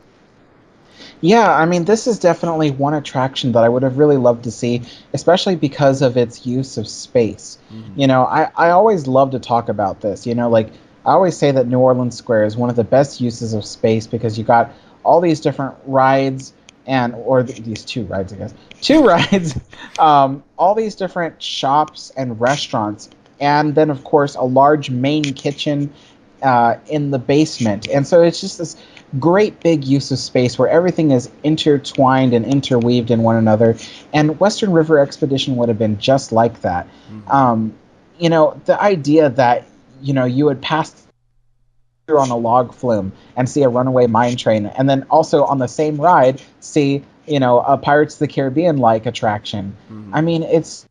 Yeah, I mean, this is definitely one attraction that I would have really loved to see, especially because of its use of space. I always love to talk about this. Like I always say that New Orleans Square is one of the best uses of space because you got all these different rides these 2 rides, I guess. 2 rides, all these different shops and restaurants, and then, of course, a large main kitchen in the basement. And so it's just this great big use of space where everything is intertwined and interweaved in one another. And Western River Expedition would have been just like that. The idea that, you would pass through on a log flume and see a runaway mine train, and then also on the same ride see a Pirates of the Caribbean like attraction. I mean, it's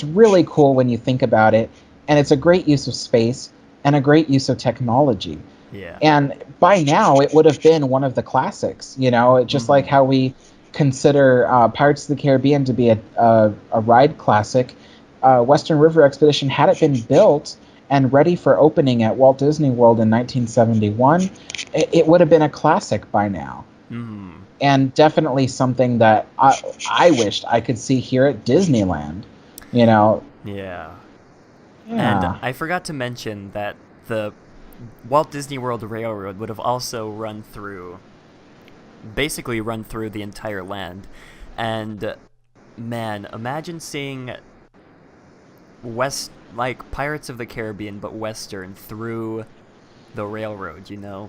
really cool when you think about it, and it's a great use of space and a great use of technology. And by now it would have been one of the classics, just like how we consider Pirates of the Caribbean to be a ride classic. Western River Expedition, had it been built and ready for opening at Walt Disney World in 1971, it would have been a classic by now. And definitely something that I wished I could see here at Disneyland. Yeah. And I forgot to mention that the Walt Disney World Railroad would have also run through the entire land. And man, imagine seeing like Pirates of the Caribbean but Western through the railroad,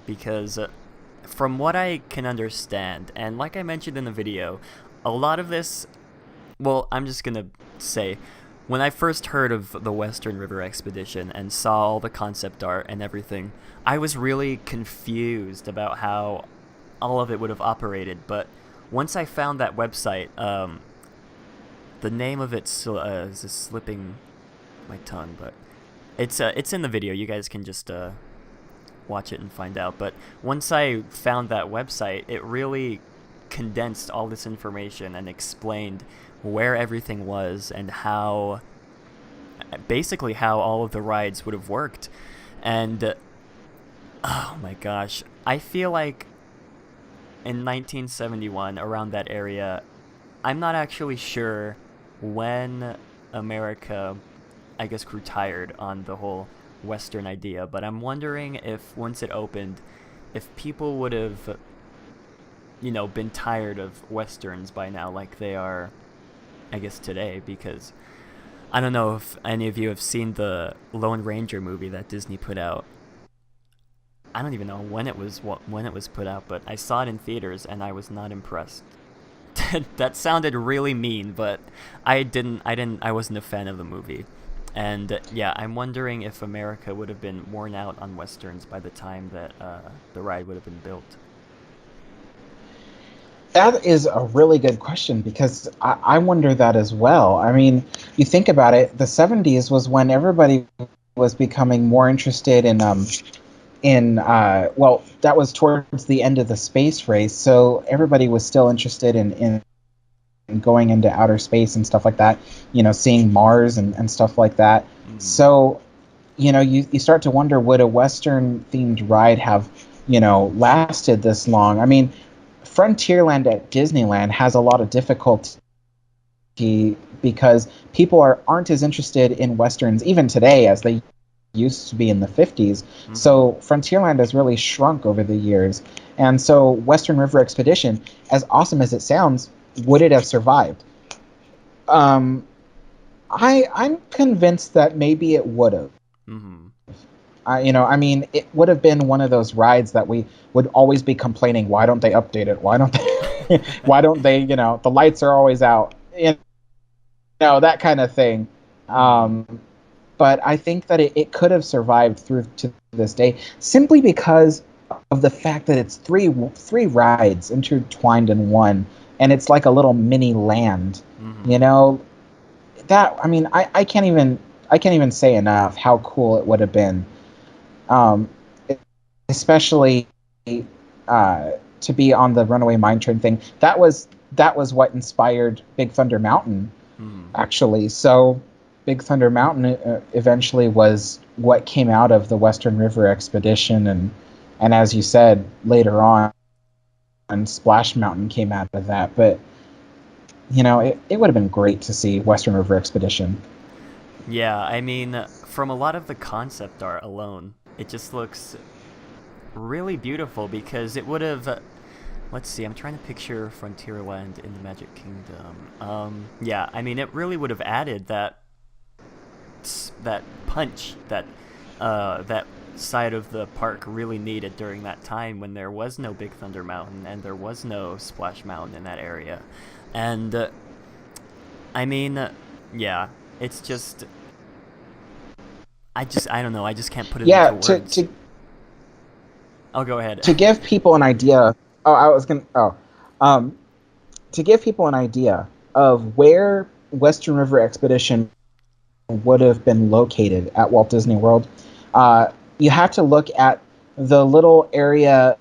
because from what I can understand, and like I mentioned in the video, a lot of this, well, I'm just gonna say, when I first heard of the Western River Expedition and saw all the concept art and everything, I was really confused about how all of it would have operated. But once I found that website, the name of it's is just slipping my tongue, but it's in the video. You guys can just watch it and find out. But once I found that website, it really condensed all this information and explained where everything was and basically how all of the rides would have worked. And oh my gosh, I feel like in 1971, around that area, I'm not actually sure when America, I guess, grew tired on the whole Western idea, but I'm wondering if once it opened, if people would have, been tired of Westerns by now like they are, I guess, today, because I don't know if any of you have seen the Lone Ranger movie that Disney put out. I don't even know when it was put out, but I saw it in theaters and I was not impressed. That sounded really mean, but I wasn't a fan of the movie. And yeah, I'm wondering if America would have been worn out on Westerns by the time that the ride would have been built. That is a really good question, because I wonder that as well. I mean, you think about it, the 70s was when everybody was becoming more interested in well, that was towards the end of the space race, so everybody was still interested in going into outer space and stuff like that, seeing Mars and stuff like that. Mm-hmm. So, you start to wonder, would a Western-themed ride have, lasted this long? I mean, Frontierland at Disneyland has a lot of difficulty because people aren't as interested in Westerns even today as they used to be in the 50s. Mm-hmm. So Frontierland has really shrunk over the years. And so Western River Expedition, as awesome as it sounds, would it have survived? I'm convinced that maybe it would have. Mm-hmm. I mean, it would have been one of those rides that we would always be complaining, why don't they update it? Why don't they, the lights are always out, that kind of thing. But I think that it could have survived through to this day simply because of the fact that it's three rides intertwined in one, and it's like a little mini land. Mm-hmm. That, I mean, I can't even say enough how cool it would have been. Especially to be on the Runaway Mine Train thing. That was what inspired Big Thunder Mountain, actually. So Big Thunder Mountain eventually was what came out of the Western River Expedition, and as you said, later on, and Splash Mountain came out of that. But it would have been great to see Western River Expedition. Yeah, I mean, from a lot of the concept art alone, it just looks really beautiful, because it would have, let's see, I'm trying to picture Frontierland in the Magic Kingdom. Yeah, I mean, it really would have added that punch that side of the park really needed during that time when there was no Big Thunder Mountain and there was no Splash Mountain in that area. And I mean, yeah, it's just, I don't know, I just can't put it into words. I'll go ahead. To give people an idea, to give people an idea of where Western River Expedition would have been located at Walt Disney World, you have to look at the little area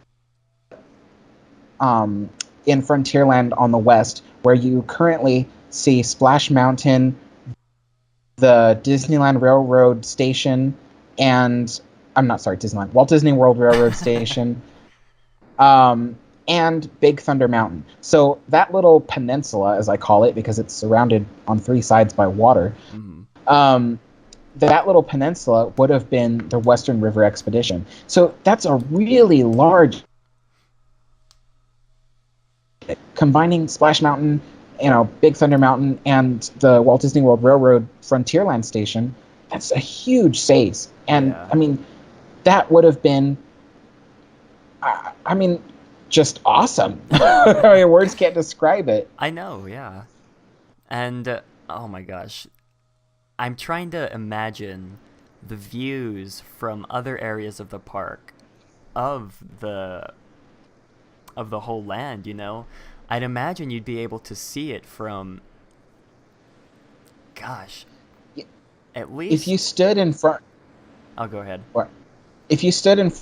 in Frontierland on the west, where you currently see Splash Mountain, the Disneyland Railroad Station, and Walt Disney World Railroad Station, and Big Thunder Mountain. So that little peninsula, as I call it, because it's surrounded on three sides by water, that little peninsula would have been the Western River Expedition. So that's a really large, combining Splash Mountain, Big Thunder Mountain, and the Walt Disney World Railroad Frontierland Station. That's a huge space. And, yeah. I mean, that would have been, I mean, just awesome. I mean, words can't describe it. I know, yeah. And oh my gosh, I'm trying to imagine the views from other areas of the park of the whole land, you know? I'd imagine you'd be able to see it from, gosh, at least... If you stood in front... I'll go ahead. If you stood in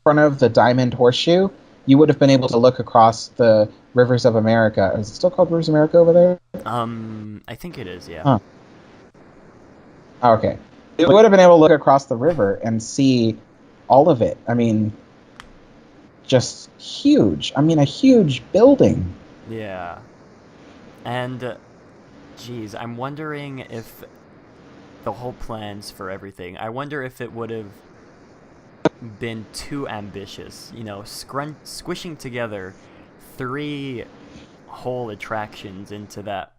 front of the Diamond Horseshoe, you would have been able to look across the Rivers of America. Is it still called Rivers of America over there? I think it is, yeah. Huh. Okay. You would have been able to look across the river and see all of it. I mean, just huge. I mean, a huge building. Yeah. And, geez, I'm wondering if the whole plans for everything, I wonder if it would have been too ambitious, you know, squishing together 3 whole attractions into that.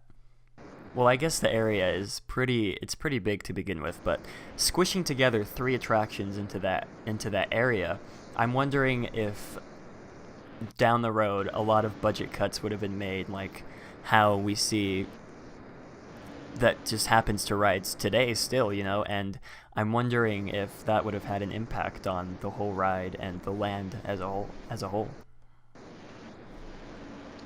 Well, I guess the area is pretty big to begin with, but squishing together 3 attractions into that area, I'm wondering if down the road a lot of budget cuts would have been made, like how we see that just happens to rides today still, you know, and I'm wondering if that would have had an impact on the whole ride and the land as a whole.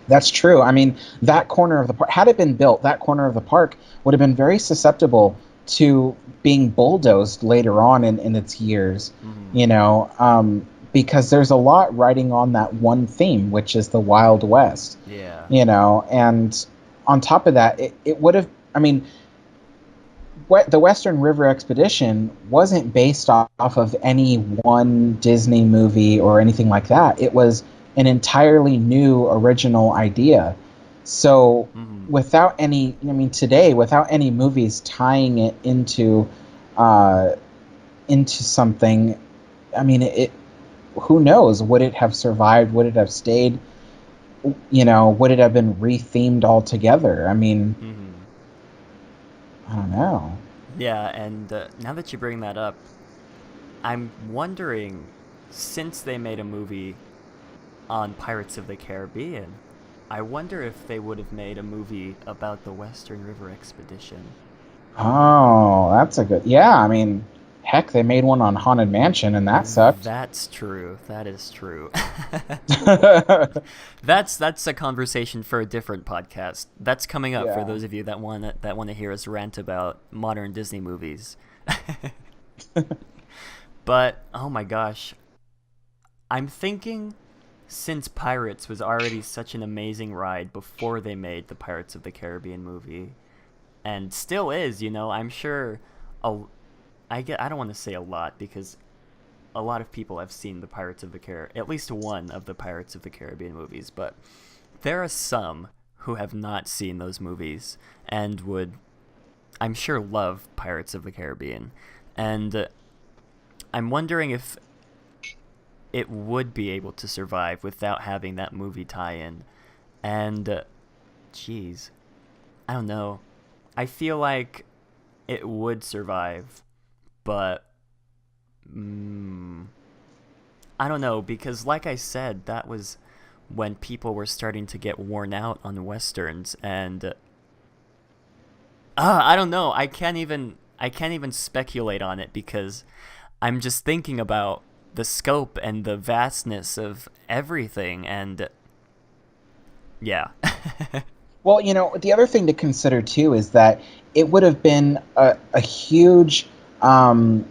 That's true. I mean, that corner of the park, had it been built, that corner of the park would have been very susceptible to being bulldozed later on in its years, you know, because there's a lot riding on that one theme, which is the Wild West. Yeah. You know, and on top of that, it would have, I mean, the Western River Expedition wasn't based off of any one Disney movie or anything like that. It was an entirely new original idea. So without any, I mean, today, without any movies tying it into something, I mean, it who knows? Would it have survived? Would it have stayed? You know, would it have been rethemed altogether? I mean, I don't know. Yeah, and now that you bring that up, I'm wondering, since they made a movie on Pirates of the Caribbean, I wonder if they would have made a movie about the Western River Expedition. Oh, that's a good... Yeah, I mean, heck, they made one on Haunted Mansion, and that sucked. That's true. That is true. That's a conversation for a different podcast. That's coming up for those of you that want to hear us rant about modern Disney movies. But oh my gosh, I'm thinking, since Pirates was already such an amazing ride before they made the Pirates of the Caribbean movie, and still is, you know, I'm sure I don't want to say a lot, because a lot of people have seen the Pirates of the Caribbean, at least one of the Pirates of the Caribbean movies, but there are some who have not seen those movies and would, I'm sure, love Pirates of the Caribbean. And I'm wondering if it would be able to survive without having that movie tie-in. And, geez, I don't know. I feel like it would survive, but I don't know, because like I said, that was when people were starting to get worn out on Westerns, and I don't know. I can't even speculate on it, because I'm just thinking about the scope and the vastness of everything, and yeah. Well, you know, the other thing to consider too is that it would have been a huge, what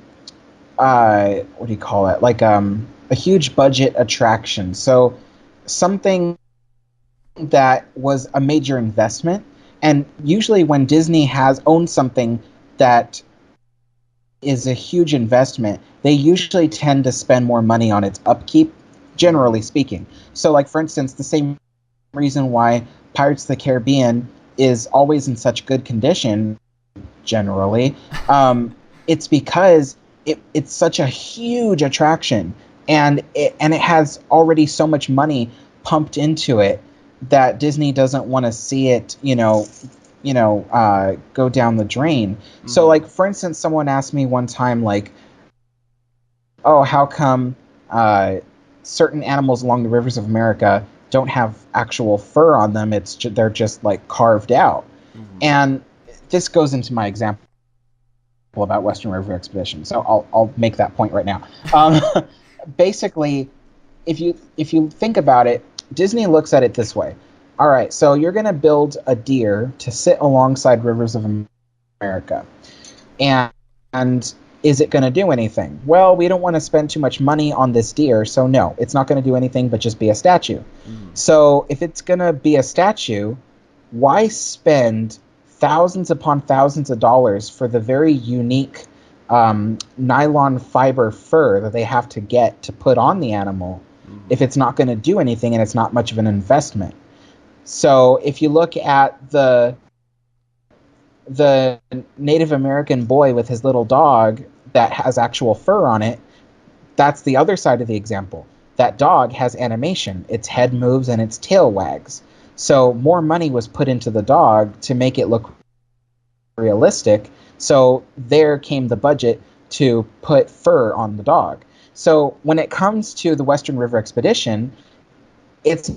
do you call it? Like a huge budget attraction. So something that was a major investment. And usually when Disney has owned something that is a huge investment, they usually tend to spend more money on its upkeep, generally speaking. So, like, for instance, the same reason why Pirates of the Caribbean is always in such good condition, generally, it's because it's such a huge attraction, and it has already so much money pumped into it that Disney doesn't want to see it, go down the drain. Mm-hmm. So, like, for instance, someone asked me one time, like, oh, how come certain animals along the rivers of America don't have actual fur on them? They're just like carved out. Hmm. And this goes into my example about Western River Expedition, so I'll make that point right now. Basically, if you think about it, Disney looks at it this way. All right, so you're going to build a deer to sit alongside rivers of America. And is it going to do anything? Well, we don't want to spend too much money on this deer, so no, it's not going to do anything but just be a statue. Hmm. So if it's going to be a statue, why spend thousands upon thousands of dollars for the very unique nylon fiber fur that they have to get to put on the animal Hmm. if it's not going to do anything and it's not much of an investment? So if you look at the Native American boy with his little dog that has actual fur on it, that's the other side of the example. That dog has animation. Its head moves and its tail wags. So more money was put into the dog to make it look realistic. So there came the budget to put fur on the dog. So when it comes to the Western River Expedition, it's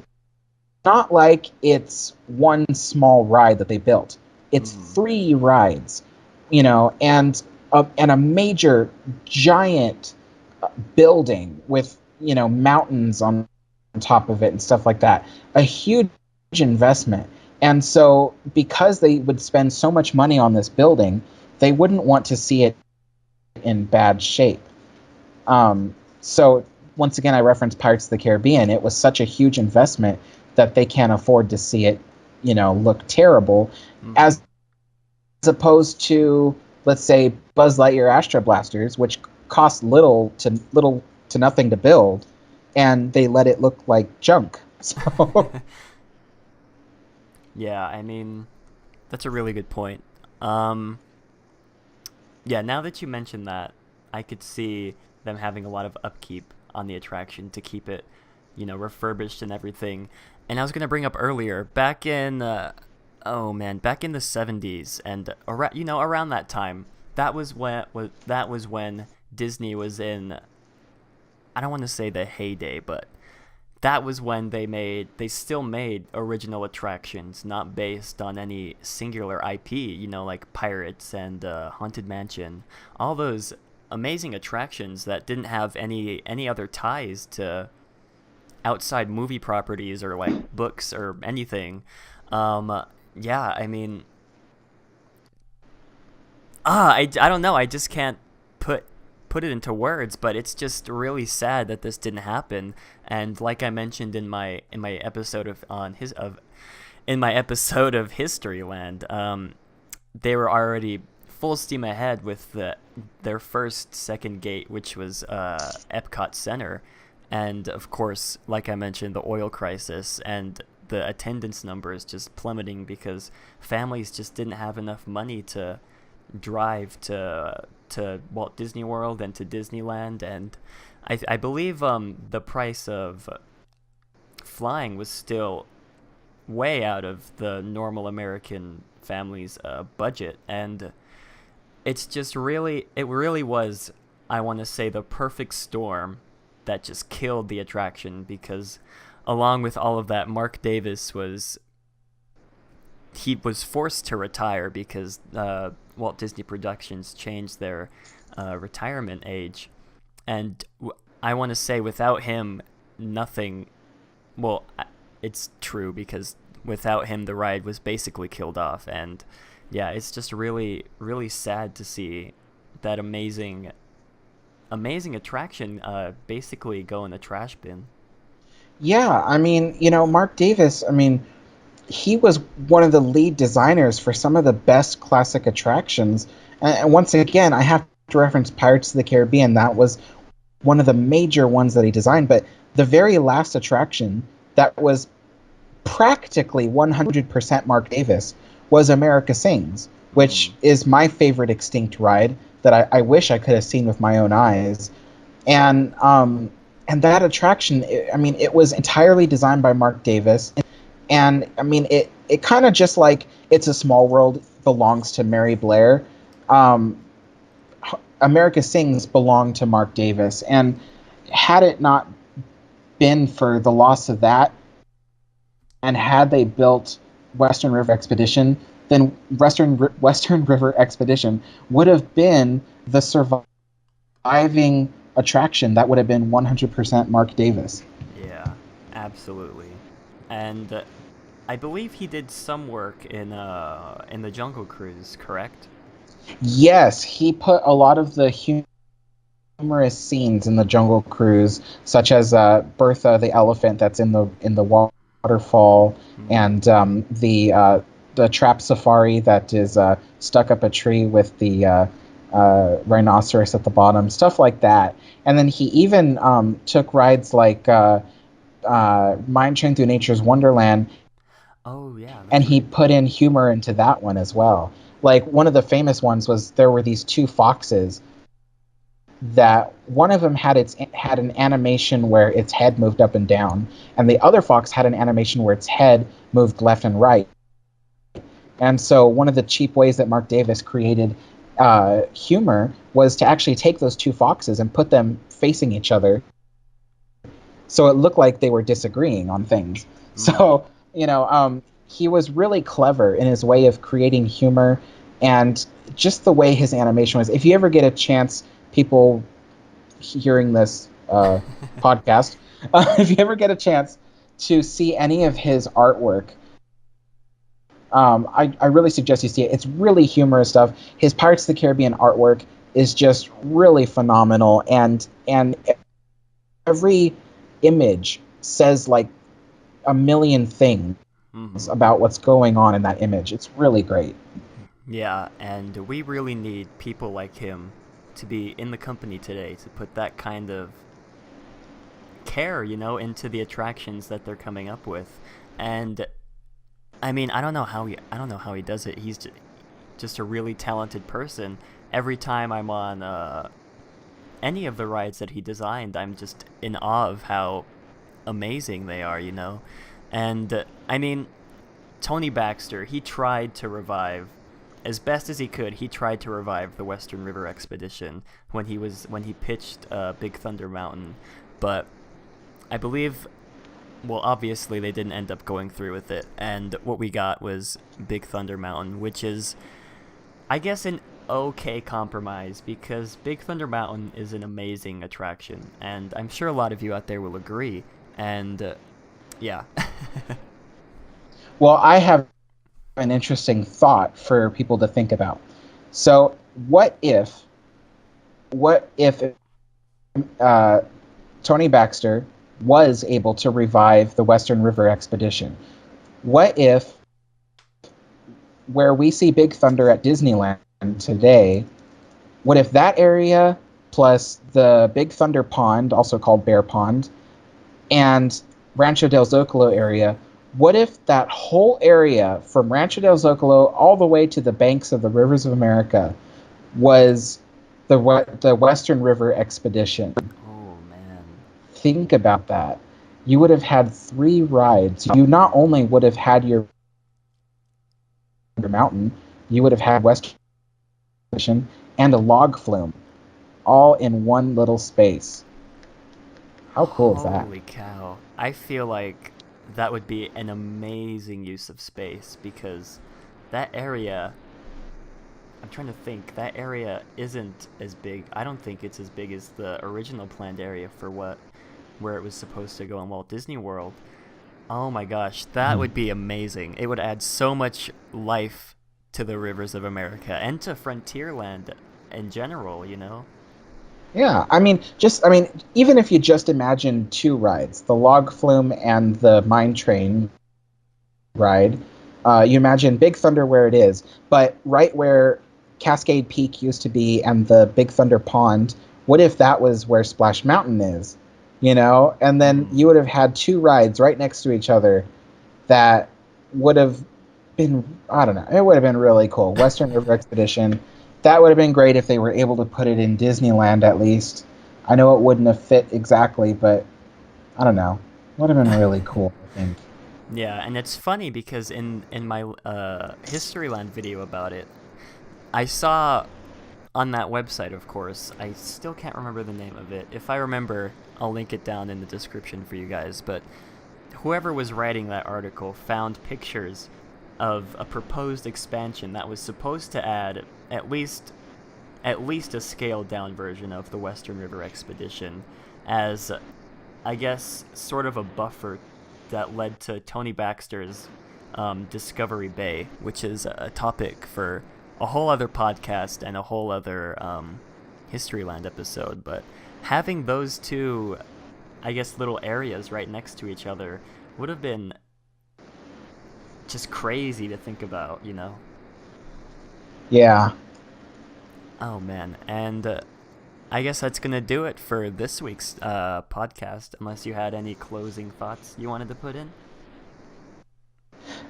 not like it's one small ride that they built. It's Hmm. 3 rides, and a major giant building with mountains on top of it and stuff like that. A huge investment. And so because they would spend so much money on this building, they wouldn't want to see it in bad shape. So once again, I reference Pirates of the Caribbean. It was such a huge investment that they can't afford to see it, look terrible, Hmm. as opposed to, let's say, Buzz Lightyear Astra Blasters, which cost little to nothing to build, and they let it look like junk. So Yeah, I mean, that's a really good point. Um, yeah, now that you mention that, I could see them having a lot of upkeep on the attraction to keep it, refurbished and everything. And I was gonna bring up earlier, oh man, back in the '70s and around that time, that was when Disney was in. I don't want to say the heyday, but that was when they still made original attractions not based on any singular IP, like Pirates and Haunted Mansion, all those amazing attractions that didn't have any other ties to outside movie properties or like books or anything. Yeah, I mean, I don't know. I just can't put it into words, but it's just really sad that this didn't happen. And like I mentioned in my episode of on his of in my episode of Historyland, they were already full steam ahead with their second gate, which was Epcot Center, and of course, like I mentioned, the oil crisis and the attendance numbers just plummeting because families just didn't have enough money to drive to Walt Disney World and to Disneyland, and I believe the price of flying was still way out of the normal American family's budget, and it really was, I want to say, the perfect storm that just killed the attraction because along with all of that, Mark Davis was forced to retire because Walt Disney Productions changed their retirement age, and I want to say without him, nothing. Well, it's true because without him, the ride was basically killed off, and yeah, it's just really really sad to see that amazing attraction basically go in the trash bin. yeah, I mean, Mark Davis. I mean, he was one of the lead designers for some of the best classic attractions. And once again, I have to reference Pirates of the Caribbean. That was one of the major ones that he designed. But the very last attraction that was practically 100% Mark Davis was America Sings, which Mm. is my favorite extinct ride that I wish I could have seen with my own eyes. And that attraction, I mean, it was entirely designed by Mark Davis, and I mean, it kind of just like It's a Small World belongs to Mary Blair. Um, America Sings belonged to Mark Davis, and had it not been for the loss of that, and had they built Western River Expedition, then Western River Expedition would have been the surviving attraction that would have been 100% Mark Davis. Yeah, absolutely. And I believe he did some work in the Jungle Cruise, correct? Yes, he put a lot of the humorous scenes in the Jungle Cruise, such as Bertha the elephant that's in the waterfall, and the trap safari that is stuck up a tree with the rhinoceros at the bottom, stuff like that. And then he even took rides like Mine Train Through Nature's Wonderland, Oh yeah, and that's he right. put in humor into that one as well. Like one of the famous ones was there were these two foxes that one of them had an animation where its head moved up and down, and the other fox had an animation where its head moved left and right. And so one of the cheap ways that Mark Davis created humor was to actually take those two foxes and put them facing each other, so it looked like they were disagreeing on things. So he was really clever in his way of creating humor, and just the way his animation was. If you ever get a chance, people hearing this podcast, if you ever get a chance to see any of his artwork, I really suggest you see it. It's really humorous stuff. His Pirates of the Caribbean artwork is just really phenomenal, and every image says like a million things Hmm. about what's going on in that image. It's really great. Yeah, and we really need people like him to be in the company today to put that kind of care, into the attractions that they're coming up with. And I mean, I don't know how he does it. He's just a really talented person. Every time I'm on any of the rides that he designed, I'm just in awe of how amazing they are. And I mean, Tony Baxter, he tried to revive as best as he could. He tried to revive the Western River Expedition when he pitched Big Thunder Mountain, but I believe, well, obviously they didn't end up going through with it, and what we got was Big Thunder Mountain, which is, I guess, an okay compromise, because Big Thunder Mountain is an amazing attraction, and I'm sure a lot of you out there will agree. And yeah. Well, I have an interesting thought for people to think about. So, what if uh, Tony Baxter was able to revive the Western River Expedition? What if where we see Big Thunder at Disneyland today, what if that area plus the Big Thunder Pond, also called Bear Pond, and Rancho del Zocalo area, what if that whole area from Rancho del Zocalo all the way to the banks of the rivers of America was the Western River Expedition? Oh man. Think about that. You would have had three rides. You not only would have had your mountain, you would have had Western Expedition and a log flume all in one little space. How cool is that? Holy cow. I feel like that would be an amazing use of space, because that area, I'm trying to think, that area isn't as big. I don't think it's as big as the original planned area for where it was supposed to go in Walt Disney World. Oh my gosh, that would be amazing. It would add so much life to the rivers of America and to Frontierland in general. Yeah, even if you just imagine two rides, the log flume and the mine train ride, you imagine Big Thunder where it is, but right where Cascade Peak used to be and the Big Thunder Pond, what if that was where Splash Mountain is? And then you would have had two rides right next to each other that would have been, I don't know, it would have been really cool. Western River Expedition. That would have been great if they were able to put it in Disneyland at least. I know it wouldn't have fit exactly, but I don't know. Would have been really cool, I think. Yeah, and it's funny because in my Historyland video about it, I saw on that website, of course. I still can't remember the name of it. If I remember, I'll link it down in the description for you guys. But whoever was writing that article found pictures of a proposed expansion that was supposed to add at least a scaled down version of the Western River Expedition as, I guess, sort of a buffer that led to Tony Baxter's Discovery Bay, which is a topic for a whole other podcast and a whole other Historyland episode. But having those two, I guess, little areas right next to each other would have been just crazy to think about, you know? Yeah. Oh, man. And I guess that's going to do it for this week's podcast, unless you had any closing thoughts you wanted to put in.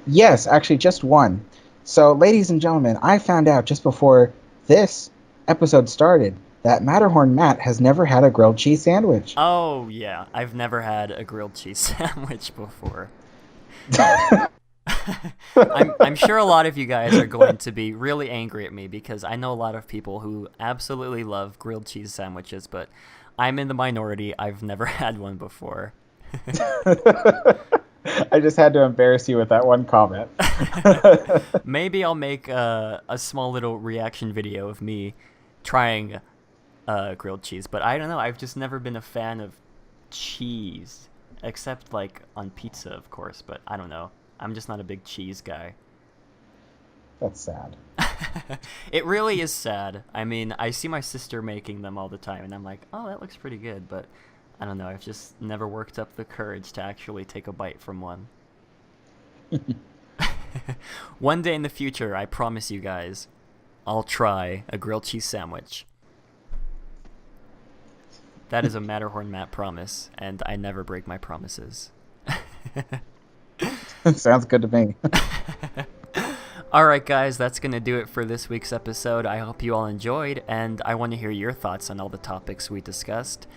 Yes, actually, just one. So, ladies and gentlemen, I found out just before this episode started that Matterhorn Matt has never had a grilled cheese sandwich. Oh, yeah. I've never had a grilled cheese sandwich before. I'm sure a lot of you guys are going to be really angry at me because I know a lot of people who absolutely love grilled cheese sandwiches, but I'm in the minority. I've never had one before. I just had to embarrass you with that one comment. Maybe I'll make a small little reaction video of me trying grilled cheese, but I don't know. I've just never been a fan of cheese, except like on pizza, of course, but I don't know. I'm just not a big cheese guy. That's sad. It really is sad. I mean, I see my sister making them all the time, and I'm like, oh, that looks pretty good, but I don't know. I've just never worked up the courage to actually take a bite from one. One day in the future, I promise you guys, I'll try a grilled cheese sandwich. That is a Matterhorn Matt promise, and I never break my promises. Sounds good to me. Alright guys, that's going to do it for this week's episode. I hope you all enjoyed, and I want to hear your thoughts on all the topics we discussed.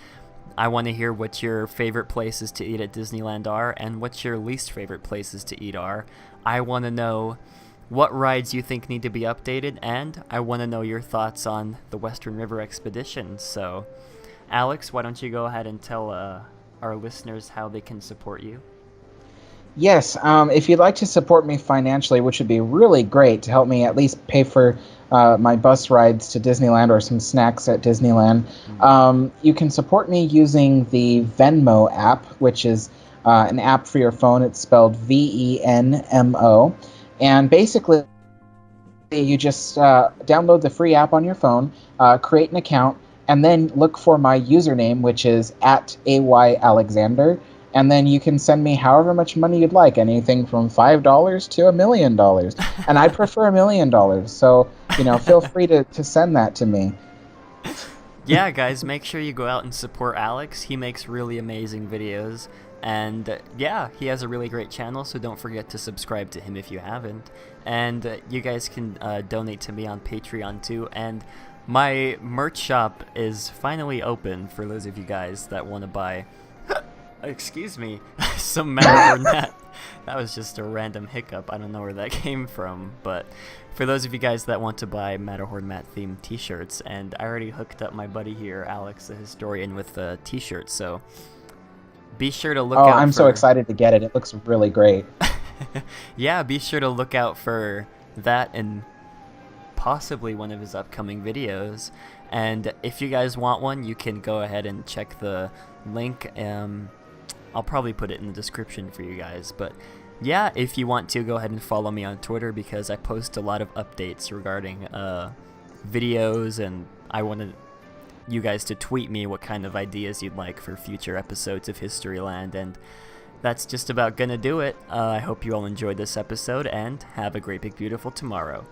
I want to hear what your favorite places to eat at Disneyland are, and what your least favorite places to eat are. I want to know what rides you think need to be updated, and I want to know your thoughts on the Western River Expedition. So, Alex, why don't you go ahead and tell our listeners how they can support you? Yes, if you'd like to support me financially, which would be really great to help me at least pay for my bus rides to Disneyland or some snacks at Disneyland, you can support me using the Venmo app, which is an app for your phone. It's spelled Venmo. And basically, you just download the free app on your phone, create an account, and then look for my username, which is @AYAlexander. And then you can send me however much money you'd like, anything from $5 to $1 million. And I prefer $1 million, so feel free to send that to me. Yeah, guys, make sure you go out and support Alex. He makes really amazing videos, and yeah, he has a really great channel, so don't forget to subscribe to him if you haven't. And you guys can donate to me on Patreon too, and my merch shop is finally open for those of you guys that want to buy excuse me, some Matterhorn Matt. That was just a random hiccup. I don't know where that came from, but for those of you guys that want to buy Matterhorn Matt themed t-shirts, and I already hooked up my buddy here, Alex the Historian, with the t-shirt, so be sure to look out I'm so excited to get it. It looks really great. Yeah, be sure to look out for that and possibly one of his upcoming videos. And if you guys want one, you can go ahead and check the link. I'll probably put it in the description for you guys. But yeah, if you want to, go ahead and follow me on Twitter, because I post a lot of updates regarding videos, and I wanted you guys to tweet me what kind of ideas you'd like for future episodes of Historyland. And that's just about gonna do it. I hope you all enjoyed this episode, and have a great big beautiful tomorrow.